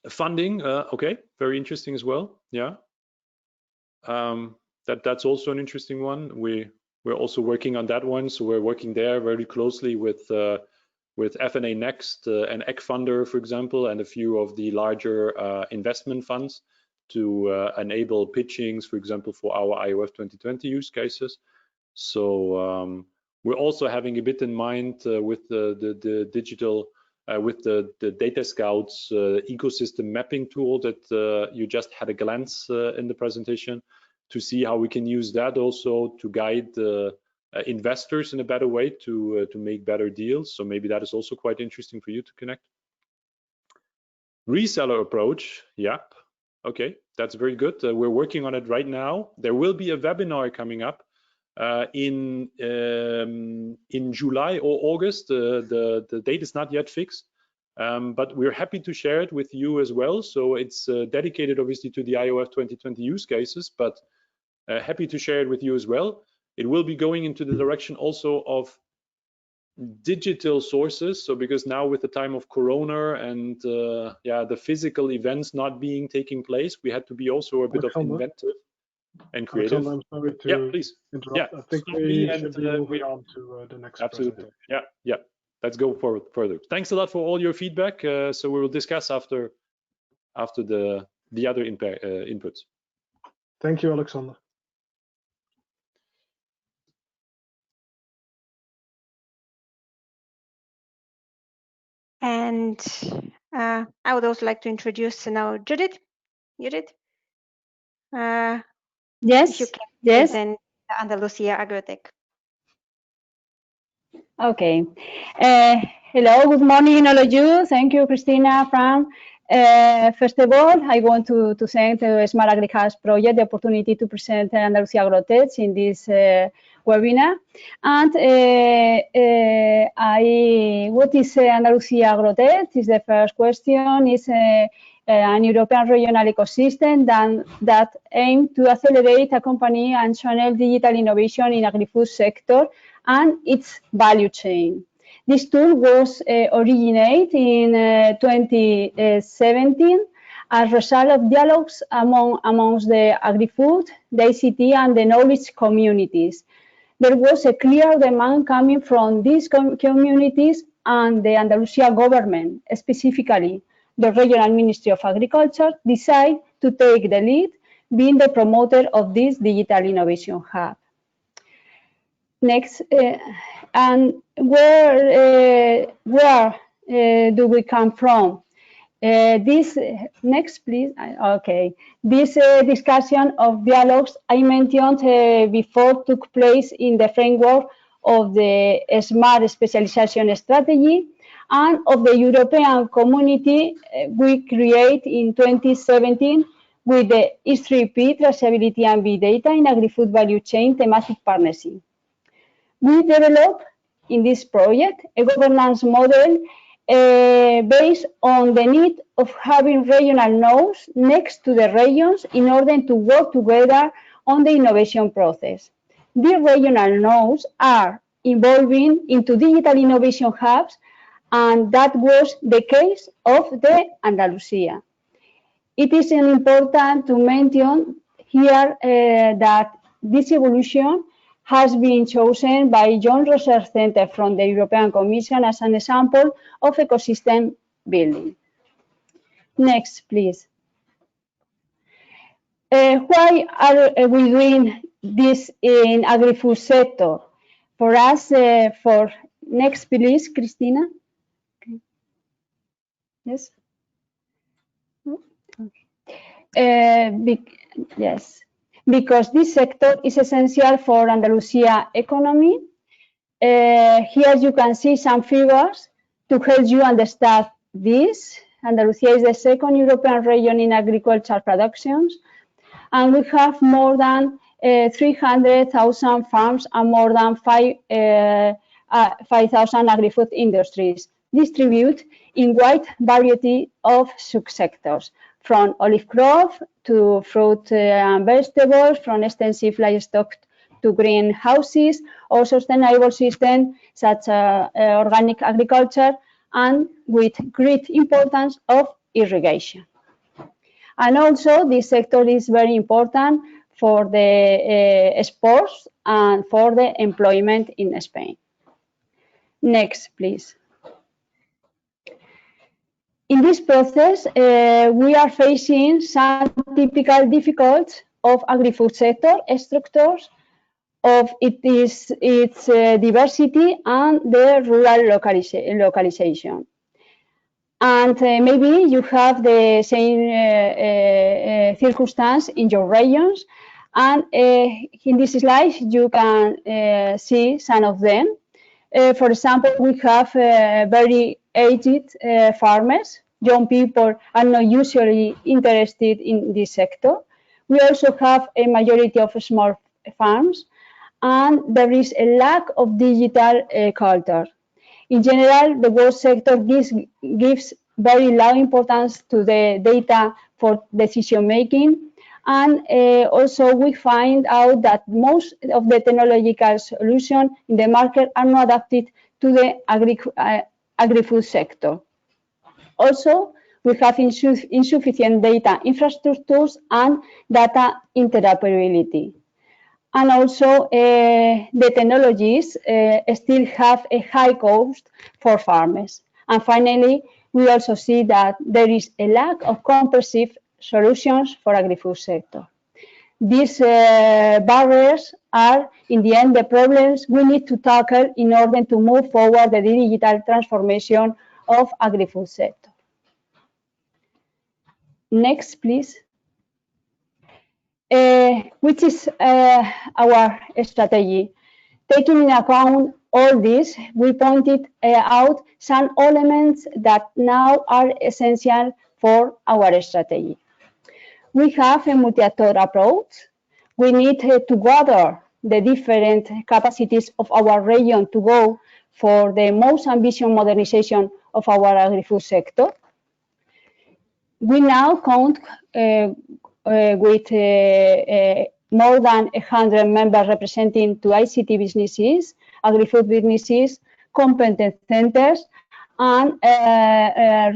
Funding, okay, very interesting as well. Yeah, that's also an interesting one. We're also working on that one, so we're working there very closely with FNA Next and ECFunder, for example, and a few of the larger investment funds to enable pitchings, for example, for our IOF 2020 use cases. So we're also having a bit in mind with the digital, with the Data Scouts ecosystem mapping tool that you just had a glance in the presentation, to see how we can use that also to guide investors in a better way to make better deals. So maybe that is also quite interesting for you to connect. Reseller approach, yep, okay, that's very good. We're working on it right now. There will be a webinar coming up in July or August. The date is not yet fixed, but we're happy to share it with you as well. So it's dedicated obviously to the IOF 2020 use cases, but happy to share it with you as well. It will be going into the direction also of digital sources. So because now with the time of Corona and yeah, the physical events not taking place, we had to be also a bit of inventive and creative. Alexander, I'm sorry to please interrupt. Yeah, I think we should be moving on to the next absolutely. presentation. Yeah. Let's go forward further. Thanks a lot for all your feedback. So we will discuss after the other inputs. Thank you, Alexander. And I would also like to introduce now Judit. Judit? Yes. If you can Yes. present Andalucia Agrotech. Okay. Hello, good morning, all of you. Thank you, Christina, Fran. First of all, I want to thank the SmartAgriHubs project the opportunity to present Andalucia Agrotech in this webinar. And what is Andalucia Agrotech? Is the first question. Is an European regional ecosystem that aims to accelerate, accompany, and channel digital innovation in agri-food sector and its value chain. This tool was originated in 2017 as a result of dialogues amongst the agri-food, the ICT, and the knowledge communities. There was a clear demand coming from these communities and the Andalusia government, specifically the Regional Ministry of Agriculture, decided to take the lead, being the promoter of this digital innovation hub. Next, and where do we come from? This next, please. Okay, this discussion of dialogues I mentioned before took place in the framework of the Smart Specialization Strategy and of the European Community we created in 2017 with the S3P, Traceability and Big Data in Agri-Food Value Chain thematic partnership. We developed in this project a governance model based on the need of having regional nodes next to the regions in order to work together on the innovation process. These regional nodes are evolving into digital innovation hubs, and that was the case of the Andalusia. It is important to mention here that this evolution has been chosen by Joint Research Center from the European Commission as an example of ecosystem building. Next, please. Why are we doing this in agri-food sector? For us, next, please, Christina. Okay. Yes. Okay. Yes. Because this sector is essential for Andalusia economy. Here you can see some figures to help you understand this. Andalusia is the second European region in agricultural productions, and we have more than 300,000 farms and more than 5,000 agri-food industries distributed in wide variety of subsectors, from olive crop to fruit and vegetables, from extensive livestock to greenhouses, or sustainable systems such as organic agriculture, and with great importance of irrigation. And also, this sector is very important for the exports and for the employment in Spain. Next, please. In this process, we are facing some typical difficulties of agri-food sector structures, of its diversity and the rural localization. And maybe you have the same circumstance in your regions. And in this slide, you can see some of them. For example, we have very aged farmers. Young people are not usually interested in this sector. We also have a majority of small farms, and there is a lack of digital culture. In general, the world sector gives very low importance to the data for decision making. And also we find out that most of the technological solutions in the market are not adapted to the agri-food sector. Also, we have insufficient data infrastructures and data interoperability. And also, the technologies still have a high cost for farmers. And finally, we also see that there is a lack of comprehensive solutions for agri-food sector. These barriers are, in the end, the problems we need to tackle in order to move forward the digital transformation of agri-food sector. Next, please. Which is our strategy? Taking into account all this, we pointed out some elements that now are essential for our strategy. We have a multi-actor approach. We need to gather the different capacities of our region to go for the most ambitious modernization of our agri-food sector. We now count with more than 100 members representing to ICT businesses, agri-food businesses, competence centers, and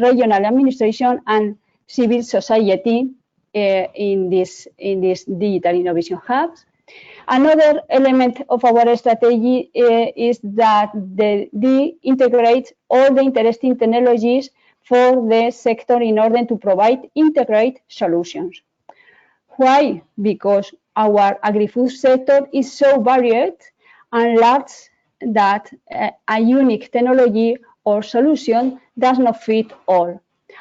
regional administration and civil society in this digital innovation hubs. Another element of our strategy is that they integrate all the interesting technologies for the sector in order to provide integrated solutions. Why? Because our agri-food sector is so varied and large that a unique technology or solution does not fit all.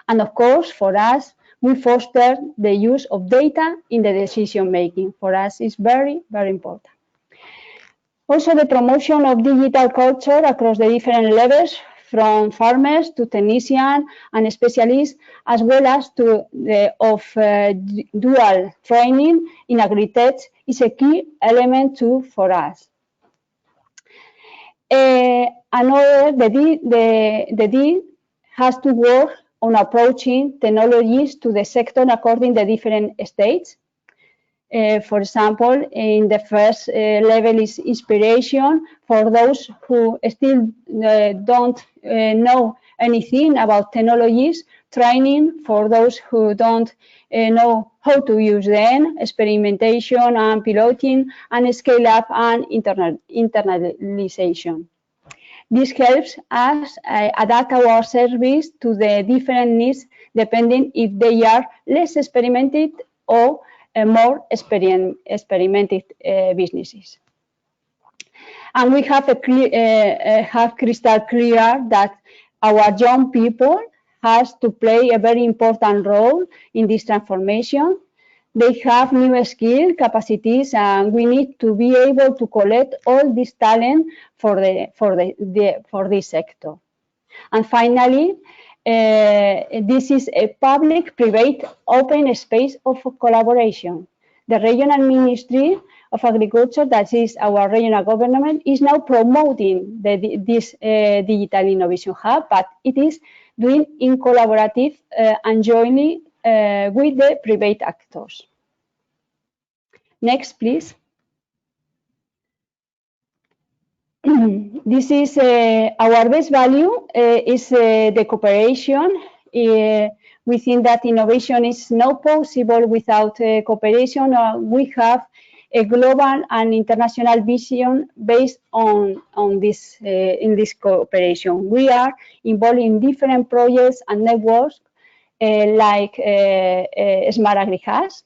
And of course, for us, we foster the use of data in the decision making. For us, it's very, very important. Also, the promotion of digital culture across the different levels, from farmers to technicians and specialists, as well as to dual training in Agrotech, is a key element too for us. Another, the D has to work on approaching technologies to the sector according to the different states. For example, in the first level is inspiration for those who still don't know anything about technologies, training for those who don't know how to use them, experimentation and piloting, and scale up and internalization. This helps us adapt our service to the different needs depending if they are less experimented or more experimented businesses. And we have crystal clear that our young people has to play a very important role in this transformation. They have new skills, capacities, and we need to be able to collect all this talent for this sector. And finally, this is a public-private open space of collaboration. The Regional Ministry of Agriculture, that is our regional government, is now promoting this digital innovation hub, but it is doing in collaborative and jointly with the private actors. Next, please. This is our best value is the cooperation. We think that innovation is not possible without cooperation. We have a global and international vision based on this in this cooperation. We are involved in different projects and networks like SmartAgriHubs.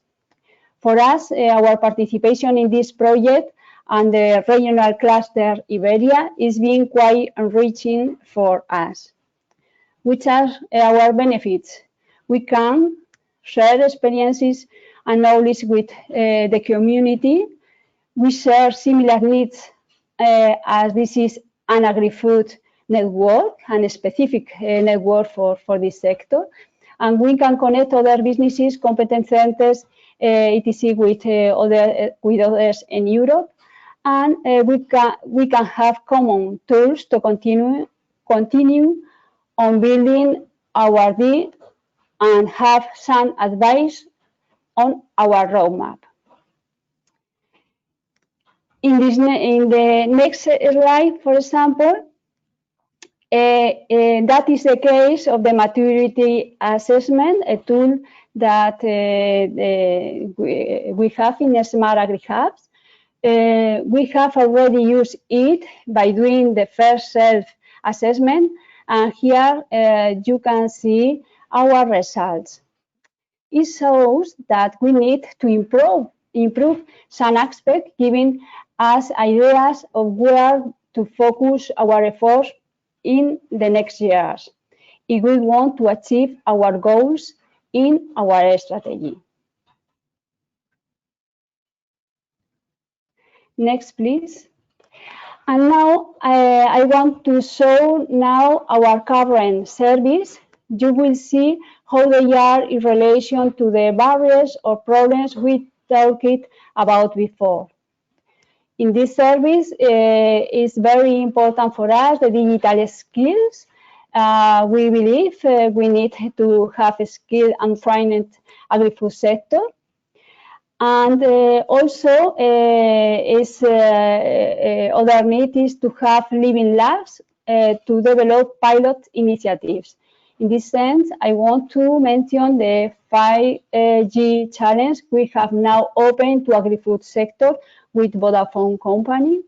For us, our participation in this project and the regional cluster Iberia is being quite enriching for us. Which are our benefits? We can share experiences and knowledge with the community. We share similar needs as this is an agri-food network and a specific network for this sector. And we can connect other businesses, competence centers, etc. with others in Europe. And we can have common tools to continue on building our D and have some advice on our roadmap. In the next slide, for example, That is the case of the maturity assessment, a tool that we have in SmartAgriHubs. We have already used it by doing the first self-assessment, and here you can see our results. It shows that we need to improve some aspects, giving us ideas of where to focus our efforts in the next years if we want to achieve our goals in our strategy. Next, please. And now I want to show now our current service. You will see how they are in relation to the barriers or problems we talked about before. In this service, it's very important for us, the digital skills. We believe we need to have a skilled and trained agri-food sector. And also, other need is to have living labs to develop pilot initiatives. In this sense, I want to mention the 5G challenge we have now opened to agri-food sector with Vodafone company.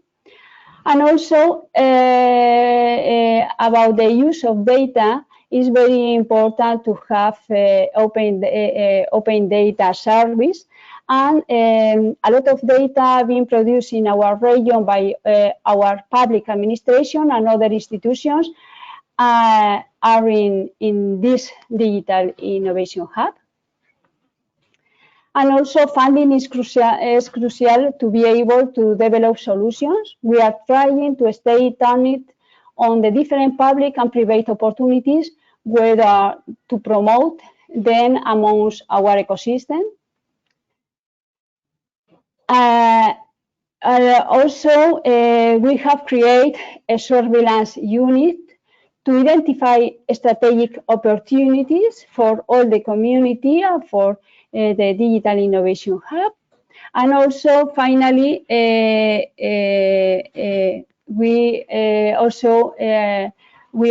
And also about the use of data, it's very important to have open data service. And a lot of data being produced in our region by our public administration and other institutions are in this digital innovation hub. And also funding is crucial to be able to develop solutions. We are trying to stay tuned on the different public and private opportunities, whether to promote them amongst our ecosystem. Also, we have created a surveillance unit to identify strategic opportunities for all the community and for the Digital Innovation Hub. And also, finally, we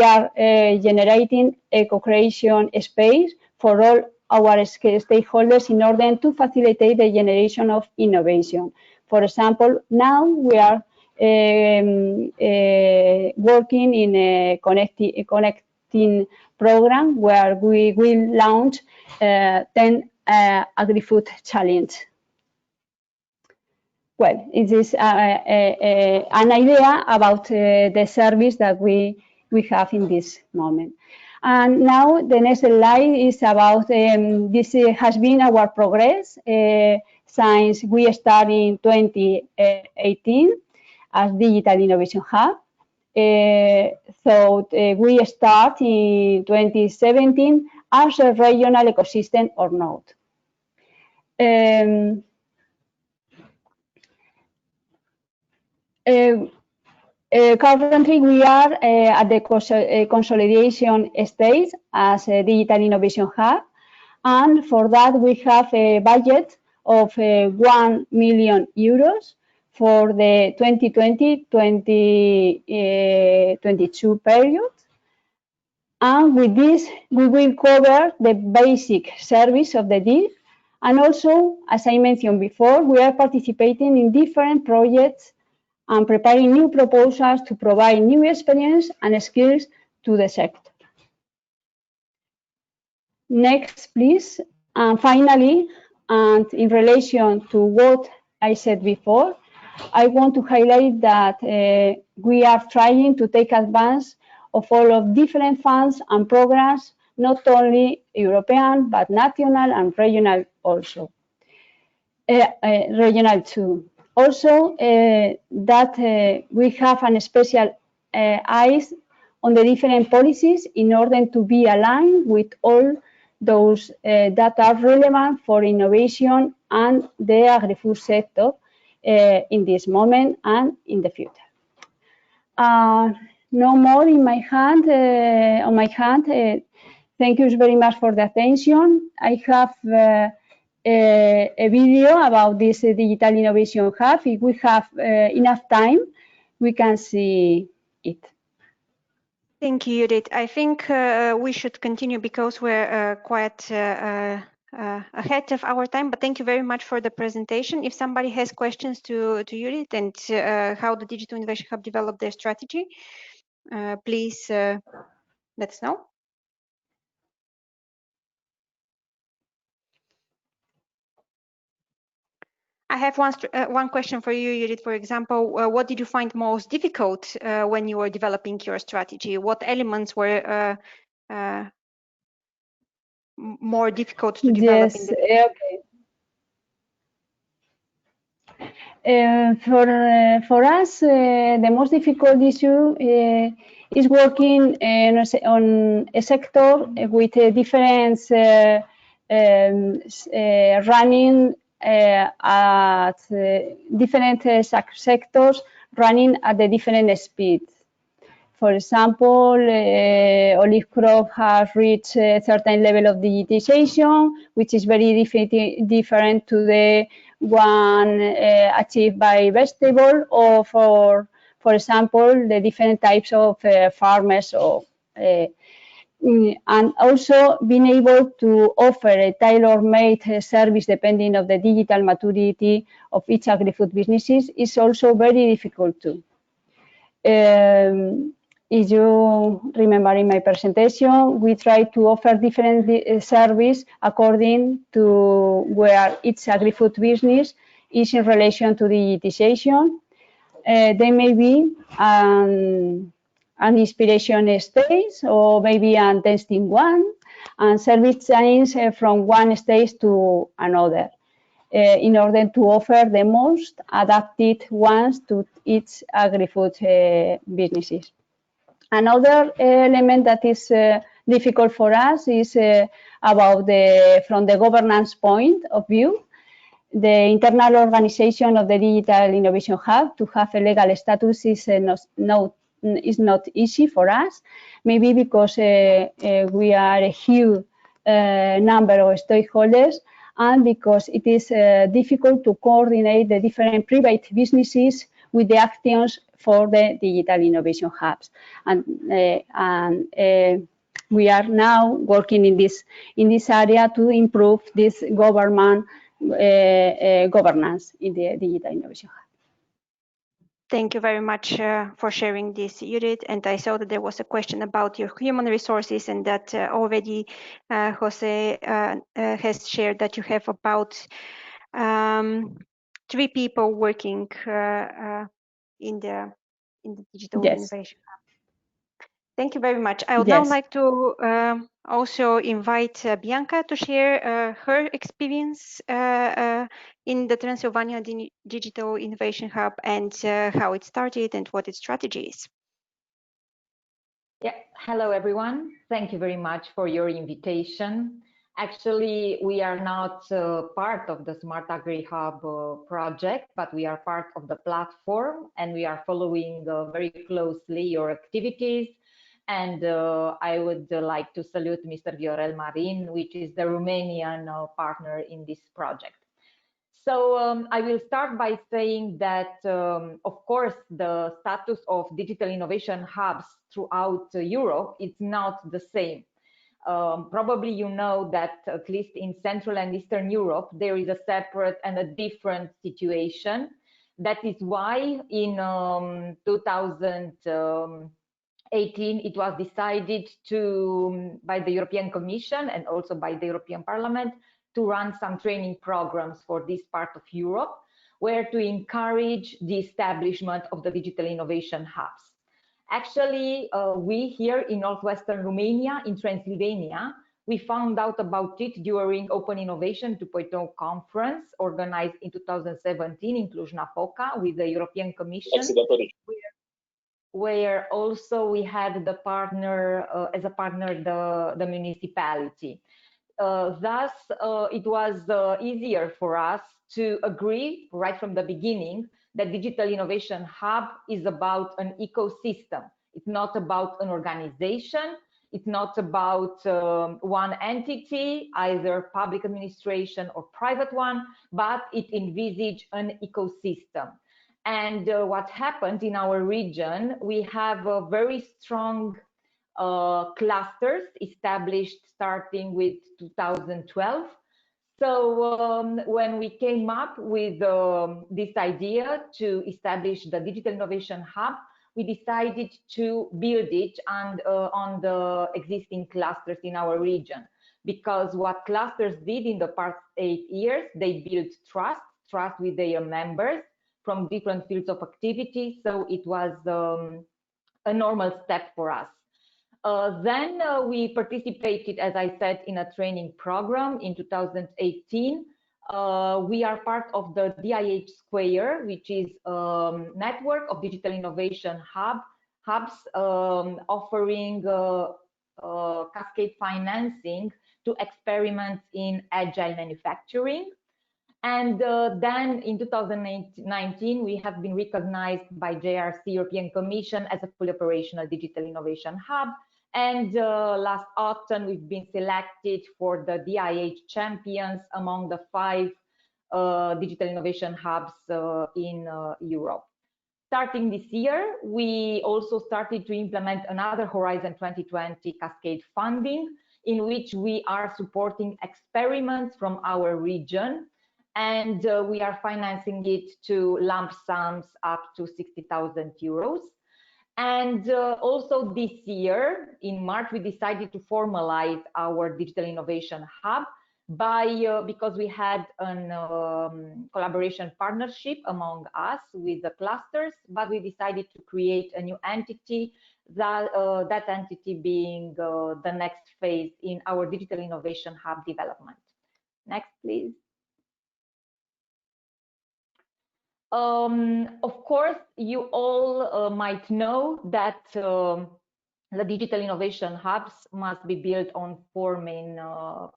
are generating a co-creation space for all our stakeholders in order to facilitate the generation of innovation. For example, now we are working in a connecting program where we will launch 10 agri-food challenge. Well, it is an idea about the service that we have in this moment. And now the next slide is about this has been our progress since we started in 2018 as Digital Innovation Hub. So we start in 2017 as a regional ecosystem or node. Currently, we are at the consolidation stage as a Digital Innovation Hub, and for that we have a budget of 1 million euros for the 2020-2022 period. And with this, we will cover the basic service of the DIF. And also, as I mentioned before, we are participating in different projects and preparing new proposals to provide new experience and skills to the sector. Next, please. And finally, and in relation to what I said before, I want to highlight that we are trying to take advantage of all of different funds and programs, not only European, but national and regional also. Regional too. Also, that we have a special eyes on the different policies in order to be aligned with all those that are relevant for innovation and the agri-food sector in this moment and in the future. No more in my hand. On my hand. Thank you very much for the attention. I have a video about this Digital Innovation Hub. If we have enough time, we can see it. Thank you, Judit. I think we should continue because we're quite ahead of our time, but thank you very much for the presentation. If somebody has questions to Judit and how the Digital Innovation Hub developed their strategy, please let us know. I have one question for you, Judit. For example, what did you find most difficult when you were developing your strategy? What elements were more difficult to develop? Yes, okay. For us, the most difficult issue is working on a sector with different running at different sectors running at a different speed. For example, olive crop has reached a certain level of digitization, which is very different to the one achieved by vegetable, or for example, the different types of farmers. And also being able to offer a tailor-made service depending on the digital maturity of each agri-food businesses is also very difficult too. If you remember in my presentation, we try to offer different service according to where each agri-food business is in relation to digitization. There may be an inspiration stage or maybe a testing one, and service change from one stage to another in order to offer the most adapted ones to each agri-food businesses. Another element that is difficult for us is about from the governance point of view. The internal organization of the Digital Innovation Hub to have a legal status is not easy for us, maybe because we are a huge number of stakeholders, and because it is difficult to coordinate the different private businesses with the actions for the Digital Innovation Hubs. And we are now working in this area to improve this governance in the Digital Innovation Hub. Thank you very much for sharing this, Judit. And I saw that there was a question about your human resources, and that already Jose has shared that you have about 3 people working in the Digital Innovation Hub. Thank you very much. I would now like to also invite Bianca to share her experience in the Transilvania Digital Innovation Hub and how it started and what its strategy is. Yeah, hello everyone. Thank you very much for your invitation. Actually, we are not part of the SmartAgriHub project, but we are part of the platform, and we are following very closely your activities. And I would like to salute Mr. Viorel Marin, which is the Romanian partner in this project. So I will start by saying that, of course, the status of digital innovation hubs throughout Europe is not the same. Probably you know that at least in Central and Eastern Europe, there is a separate and a different situation. That is why in 2018, it was decided by the European Commission and also by the European Parliament to run some training programs for this part of Europe, where to encourage the establishment of the digital innovation hubs. Actually, we here in northwestern Romania, in Transilvania, we found out about it during Open Innovation 2.0 conference organized in 2017 in Cluj-Napoca with the European Commission, where also we had the partner, as a partner, the municipality. Thus, it was easier for us to agree right from the beginning that Digital Innovation Hub is about an ecosystem. It's not about an organization. It's not about one entity, either public administration or private one, but it envisages an ecosystem. And what happened in our region, we have a very strong clusters established starting with 2012. So when we came up with this idea to establish the Digital Innovation Hub, we decided to build it on the existing clusters in our region. Because what clusters did in the past 8 years, they built trust with their members from different fields of activity. So it was a normal step for us. Then we participated, as I said, in a training program in 2018. We are part of the DIH Square, which is a network of digital innovation hubs offering cascade financing to experiments in agile manufacturing. And then in 2019, we have been recognized by JRC European Commission as a fully operational digital innovation hub. And last autumn, we've been selected for the DIH Champions among the 5 digital innovation hubs in Europe. Starting this year, we also started to implement another Horizon 2020 cascade funding, in which we are supporting experiments from our region. And we are financing it to lump sums up to 60,000 euros. And also this year, in March, we decided to formalize our Digital Innovation Hub because we had a collaboration partnership among us with the clusters, but we decided to create a new entity, that entity being the next phase in our Digital Innovation Hub development. Next, please. Of course, you all might know that the digital innovation hubs must be built on 4 main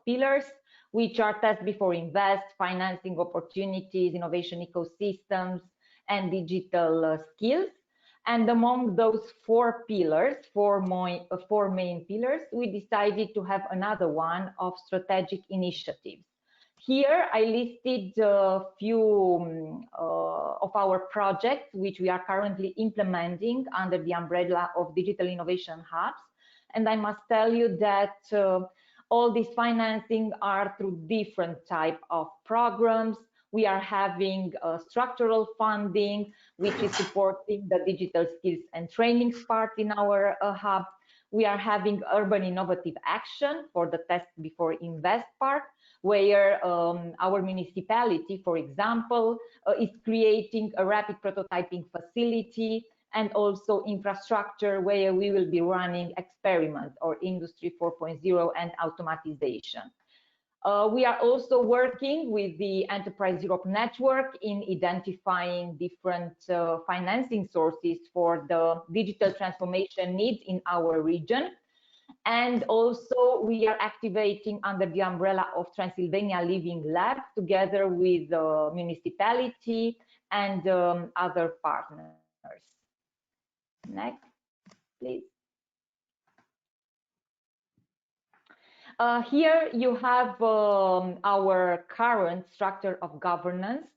pillars, which are test before invest, financing opportunities, innovation ecosystems, and digital skills. And among those 4 pillars, 4 main pillars, we decided to have another one of strategic initiatives. Here I listed a few of our projects which we are currently implementing under the umbrella of Digital Innovation Hubs. And I must tell you that all these financing are through different type of programs. We are having structural funding, which is supporting the digital skills and trainings part in our hub. We are having urban innovative action for the test before invest part, where our municipality, for example, is creating a rapid prototyping facility and also infrastructure where we will be running experiments or Industry 4.0 and automatization. We are also working with the Enterprise Europe network in identifying different financing sources for the digital transformation needs in our region. And also we are activating under the umbrella of Transilvania Living Lab together with the municipality and other partners. Next, please. Here you have our current structure of governance.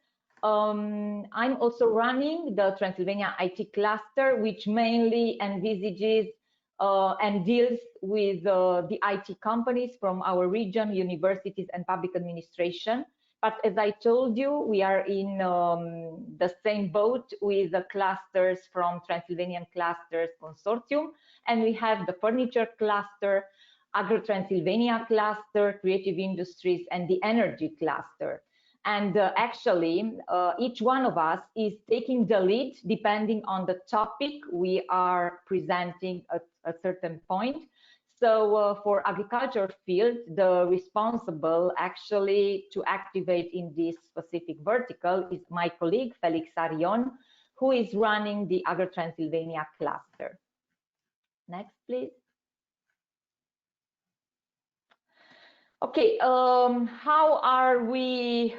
I'm also running the Transylvania IT cluster, which mainly envisages and deals with the IT companies from our region, universities and public administration. But as I told you, we are in the same boat with the clusters from Transylvanian Clusters Consortium, and we have the furniture cluster, Agro-Transylvania cluster, creative industries, and the energy cluster. And actually, each one of us is taking the lead depending on the topic we are presenting at a certain point. So for agriculture field, the responsible actually to activate in this specific vertical is my colleague, Felix Arion, who is running the Agro-Transylvania cluster. Next, please. Okay, how are we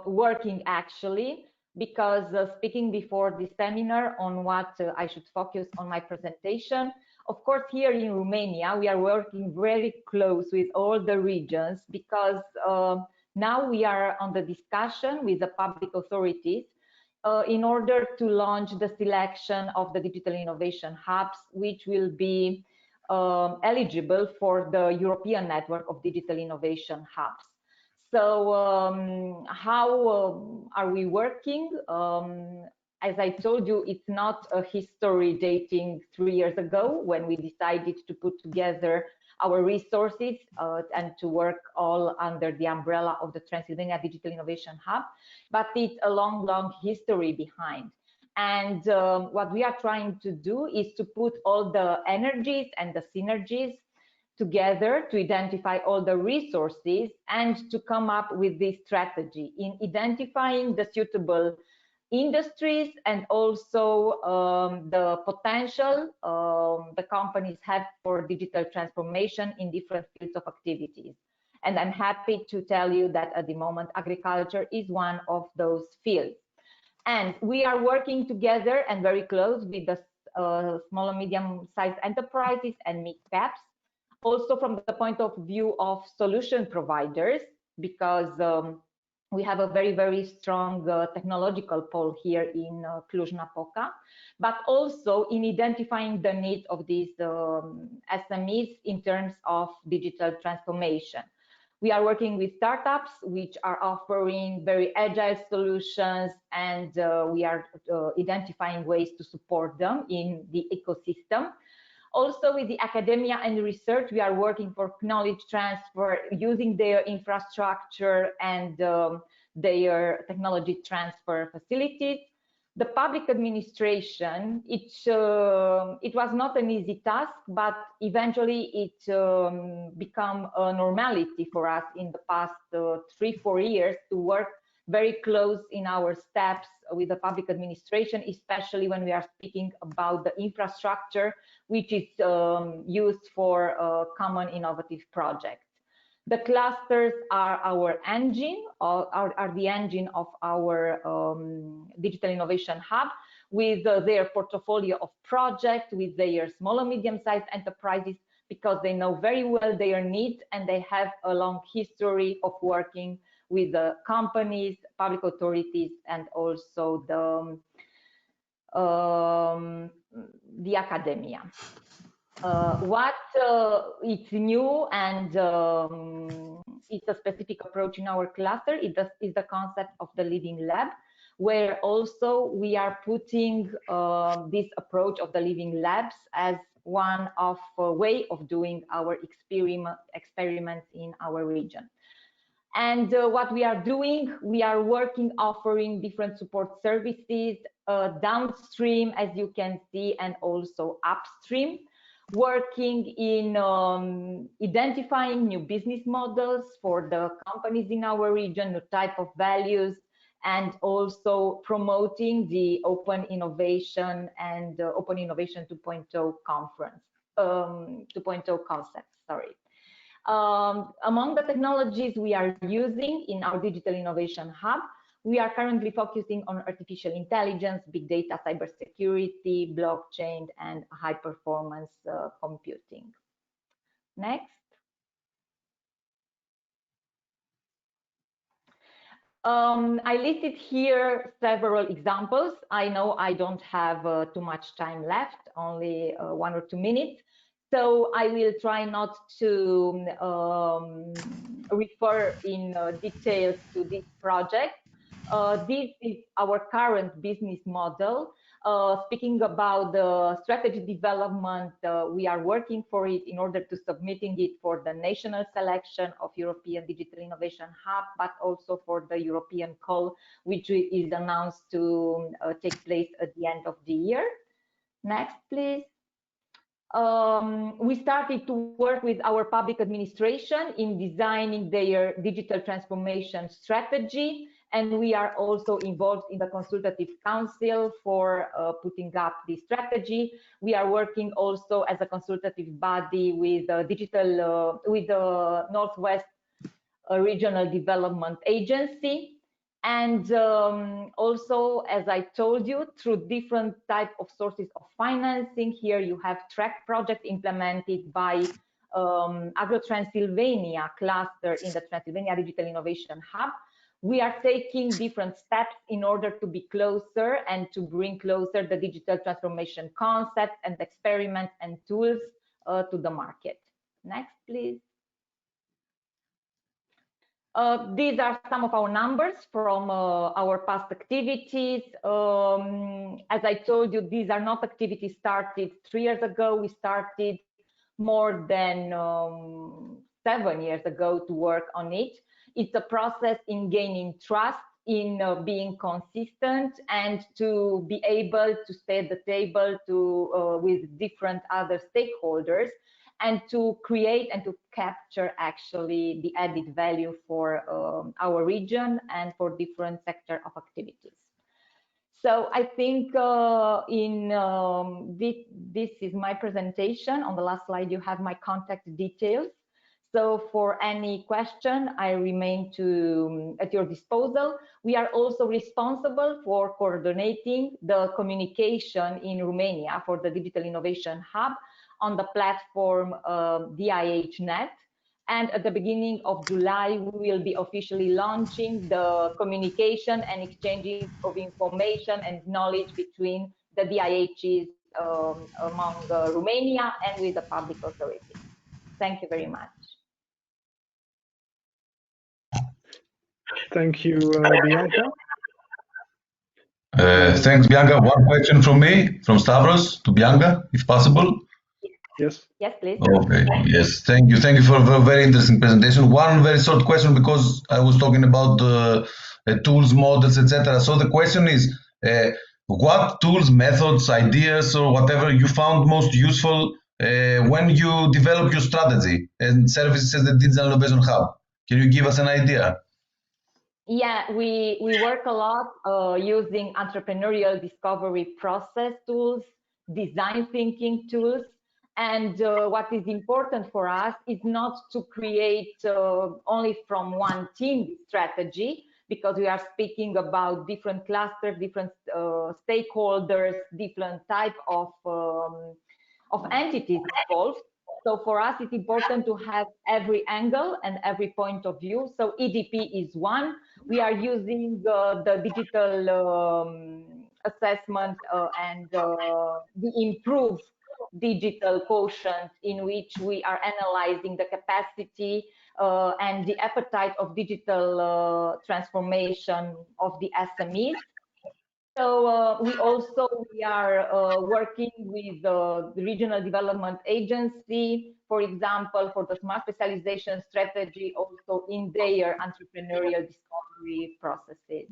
working actually? Because speaking before the seminar on what I should focus on my presentation, of course, here in Romania, we are working very close with all the regions because now we are on the discussion with the public authorities in order to launch the selection of the digital innovation hubs, which will be eligible for the European network of digital innovation hubs. So how are we working? As I told you, it's not a history dating 3 years ago when we decided to put together our resources and to work all under the umbrella of the Transilvania Digital Innovation Hub, but it's a long, long history behind. And what we are trying to do is to put all the energies and the synergies together to identify all the resources and to come up with this strategy in identifying the suitable industries and also the potential the companies have for digital transformation in different fields of activities. And I'm happy to tell you that at the moment, agriculture is one of those fields. And we are working together and very close with the small and medium-sized enterprises and mid-caps, also from the point of view of solution providers, because we have a very, very strong technological pole here in Cluj-Napoca, but also in identifying the needs of these SMEs in terms of digital transformation. We are working with startups which are offering very agile solutions, and we are identifying ways to support them in the ecosystem. Also with the academia and research, we are working for knowledge transfer using their infrastructure and their technology transfer facilities. The public administration, it was not an easy task, but eventually it became a normality for us in the past 3-4 years to work very close in our steps with the public administration, especially when we are speaking about the infrastructure which is used for common innovative projects. The clusters are our engine, are the engine of our digital innovation hub, with their portfolio of projects, with their small and medium-sized enterprises, because they know very well their needs and they have a long history of working with the companies, public authorities, and also the academia. What is new and it's a specific approach in our cluster is the concept of the living lab, where also we are putting this approach of the living labs as one of a way of doing our experiments in our region. And what we are doing, we are working, offering different support services downstream, as you can see, and also upstream, working in identifying new business models for the companies in our region, new type of values, and also promoting the Open Innovation and Open Innovation 2.0 conference, 2.0 concept, sorry. Among the technologies we are using in our Digital Innovation Hub, we are currently focusing on artificial intelligence, big data, cybersecurity, blockchain, and high-performance computing. Next. I listed here several examples. I know I don't have too much time left, only 1 or 2 minutes. So I will try not to refer in details to this project. This is our current business model. Speaking about the strategy development, we are working for it in order to submitting it for the national selection of European Digital Innovation Hub, but also for the European call, which is announced to take place at the end of the year. Next, please. We started to work with our public administration in designing their digital transformation strategy, and we are also involved in the consultative council for putting up the strategy. We are working also as a consultative body with with the Northwest Regional Development Agency. And also, as I told you, through different type of sources of financing. Here you have track project implemented by Agro-Transilvania cluster in the Transilvania Digital Innovation Hub. We are taking different steps in order to be closer and to bring closer the digital transformation concept and experiments and tools to the market. Next, please. These are some of our numbers from our past activities. As I told you, these are not activities started 3 years ago. We started more than 7 years ago to work on it. It's a process in gaining trust, in being consistent, and to be able to stay at the table with different other stakeholders, and to create and to capture actually the added value for our region and for different sector of activities. So I think this is my presentation. On the last slide, you have my contact details. So for any question, I remain at your disposal. We are also responsible for coordinating the communication in Romania for the Digital Innovation Hub on the platform DIHnet. And at the beginning of July, we will be officially launching the communication and exchanging of information and knowledge between the DIHs among Romania and with the public authorities. Thank you very much. Thank you, Bianca. Thanks, Bianca. One question from me, from Stavros to Bianca, if possible. Yes. Yes, please. Okay. Yes. Thank you. Thank you for a very interesting presentation. One very short question, because I was talking about tools, models, etc. So the question is, what tools, methods, ideas, or whatever you found most useful when you develop your strategy and services as the Digital Innovation Hub? Can you give us an idea? Yeah, we work a lot using entrepreneurial discovery process tools, design thinking tools. And what is important for us is not to create only from one team strategy, because we are speaking about different clusters, different stakeholders, different type of entities involved. So for us, it's important to have every angle and every point of view. So EDP is one. We are using the digital assessment and the improved digital quotient, in which we are analyzing the capacity and the appetite of digital transformation of the SMEs. So we are working with the Regional Development Agency, for example, for the smart specialization strategy, also in their entrepreneurial discovery processes.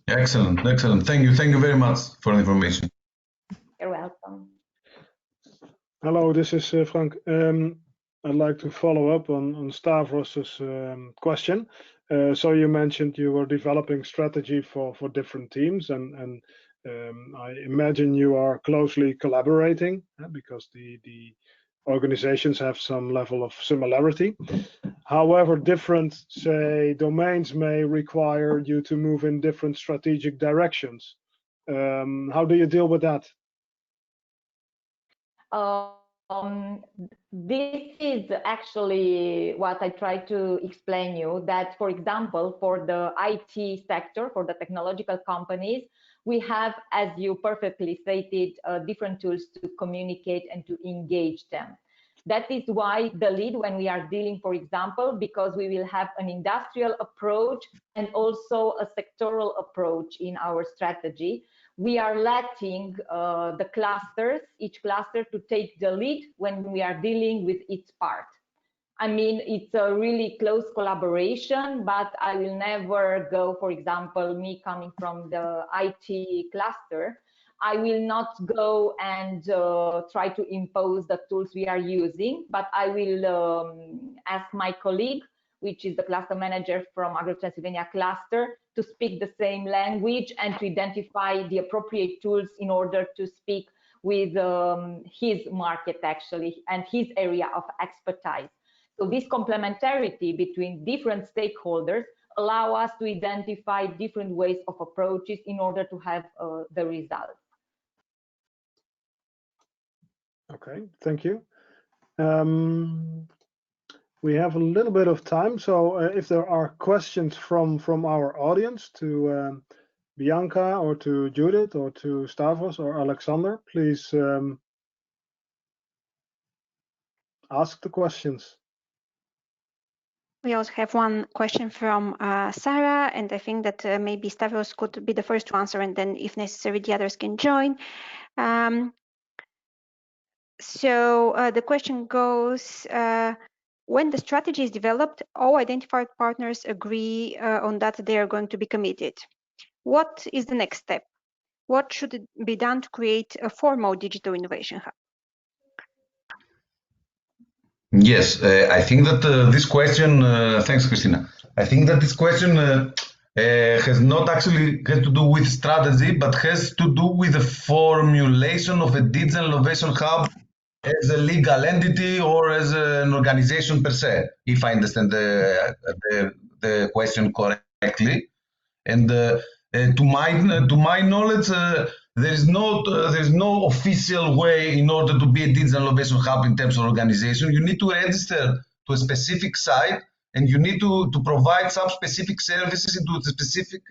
Excellent, excellent. Thank you very much for the information. You're welcome. Hello, this is Frank. I'd like to follow up on Stavros's question. So you mentioned you were developing strategy for different teams, and I imagine you are closely collaborating because the organizations have some level of similarity. However, different, say, domains may require you to move in different strategic directions. How do you deal with that? This is actually what I try to explain you, that, for example, for the IT sector, for the technological companies, we have, as you perfectly stated, different tools to communicate and to engage them. That is why the lead, when we are dealing, for example, because we will have an industrial approach and also a sectoral approach in our strategy, we are letting the clusters, each cluster, to take the lead when we are dealing with its part. I mean, it's a really close collaboration, but I will never go, for example, me coming from the IT cluster, I will not go and try to impose the tools we are using, but I will ask my colleague, which is the cluster manager from Transilvania cluster, to speak the same language and to identify the appropriate tools in order to speak with his market actually and his area of expertise. So this complementarity between different stakeholders allow us to identify different ways of approaches in order to have the results. Okay, thank you. We have a little bit of time, so if there are questions from our audience to Bianca or to Judit or to Stavros or Alexander, please ask the questions. We also have one question from Sarah, and I think that maybe Stavros could be the first to answer, and then if necessary, the others can join. So the question goes, when the strategy is developed, all identified partners agree on that they are going to be committed. What is the next step? What should be done to create a formal digital innovation hub? Yes, I think that this question, thanks, Christina. I think that this question has not actually has to do with strategy, but has to do with the formulation of a digital innovation hub as a legal entity or as an organization per se, if I understand the question correctly. And to my knowledge, there is no official way in order to be a digital innovation hub in terms of organization. You need to register to a specific site, and you need to provide some specific services into the specific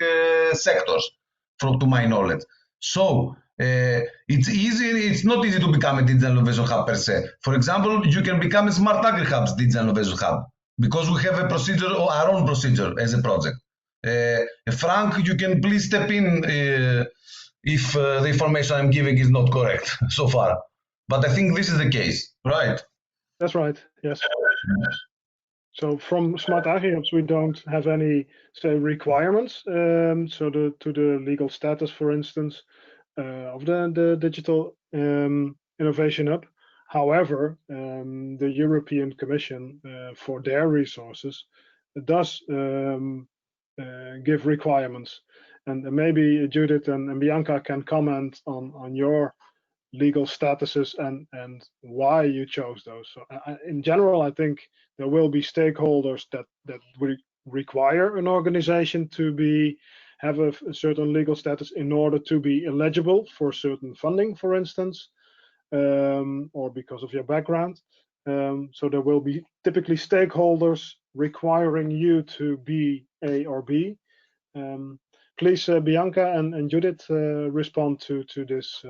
sectors, to my knowledge. So it's not easy to become a digital innovation hub per se. For example, you can become a SmartAgriHubs digital innovation hub because we have a procedure, or our own procedure as a project. Frank, you can please step in if the information I'm giving is not correct so far. But I think this is the case, right? That's right, yes. So from SmartAgriHubs, we don't have any, say, requirements. So to the legal status, for instance, of the digital innovation hub. However, the European Commission, for their resources, does give requirements. And maybe Judith and Bianca can comment on your legal statuses and why you chose those. So in general, I think there will be stakeholders that require an organization to have a certain legal status in order to be eligible for certain funding, for instance, or because of your background. So there will be typically stakeholders requiring you to be A or B. Please, Bianca and Judith, respond to this.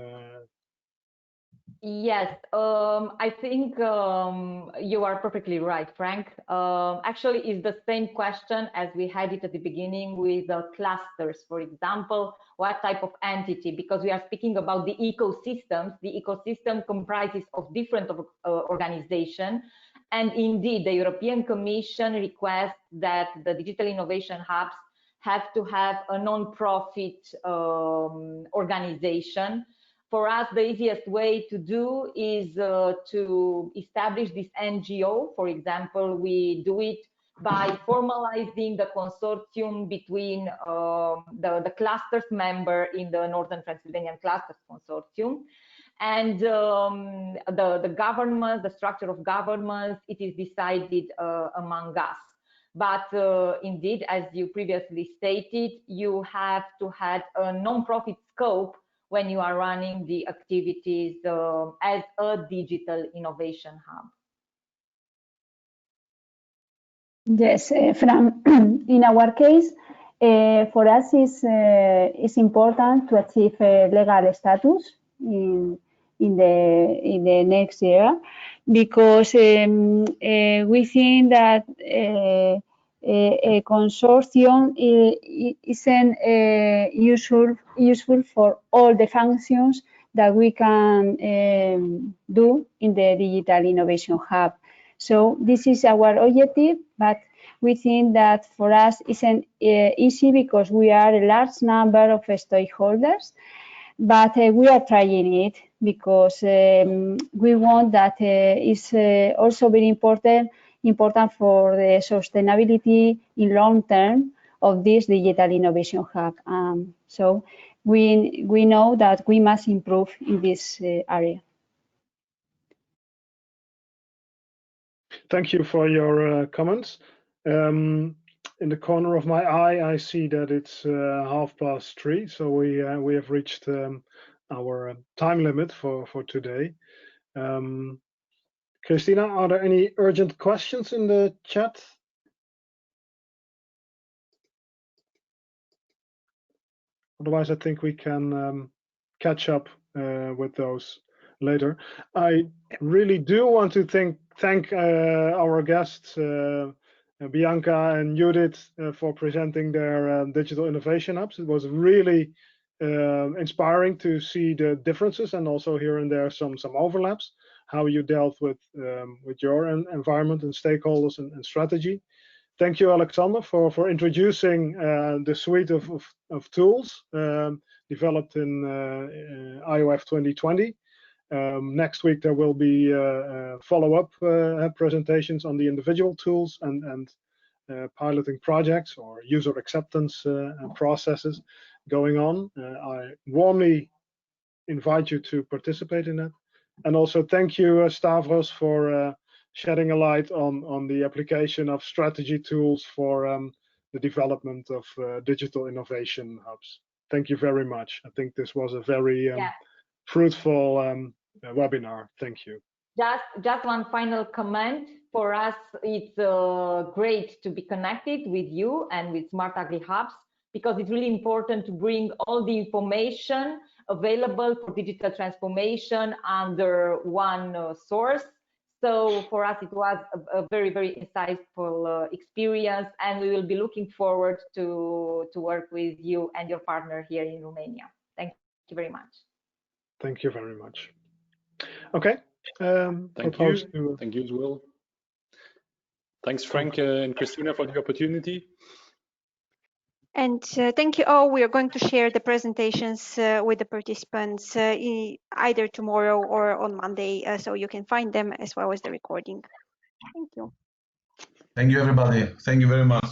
Yes, I think you are perfectly right, Frank. Actually, it's the same question as we had it at the beginning with clusters, for example, what type of entity, because we are speaking about the ecosystems. The ecosystem comprises of different organizations. And indeed, the European Commission requests that the digital innovation hubs have to have a non-profit organization. For us, the easiest way to do is to establish this NGO. For example, we do it by formalizing the consortium between the clusters member in the Northern Transylvanian Clusters Consortium and the government, the structure of governments, it is decided among us. But indeed, as you previously stated, you have to have a non-profit scope when you are running the activities as a digital innovation hub. Yes, Frank, in our case, for us it's important to achieve a legal status in the next year, because we think that a consortium isn't useful for all the functions that we can do in the Digital Innovation Hub. So this is our objective, but we think that for us isn't easy because we are a large number of stakeholders, but we are trying it because we want that it's also very important for the sustainability in long term of this digital innovation hub. So we know that we must improve in this area. Thank you for your comments. In the corner of my eye, I see that it's 3:30, so we have reached our time limit for today. Christina, are there any urgent questions in the chat? Otherwise, I think we can catch up with those later. I really do want to thank our guests, Bianca and Judit, for presenting their digital innovation hubs. It was really inspiring to see the differences and also here and there some overlaps, how you dealt with your environment and stakeholders and strategy. Thank you, Alexander, for introducing the suite of tools developed in IOF 2020. Next week there will be follow-up presentations on the individual tools and piloting projects or user acceptance processes going on. I warmly invite you to participate in that. And also thank you, Stavros, for shedding a light on the application of strategy tools for the development of digital innovation hubs. Thank you very much. I think this was a very fruitful webinar. Thank you. Just one final comment. For us, it's great to be connected with you and with SmartAgriHubs, because it's really important to bring all the information available for digital transformation under one source. So for us, it was a very, very insightful experience, and we will be looking forward to work with you and your partner here in Romania. Thank you very much. Thank you very much. Okay. Thank you. Thank you as well. Thanks, Frank and Christina, for the opportunity. And thank you all. We are going to share the presentations with the participants either tomorrow or on Monday, so you can find them as well as the recording. Thank you. Thank you, everybody. Thank you very much.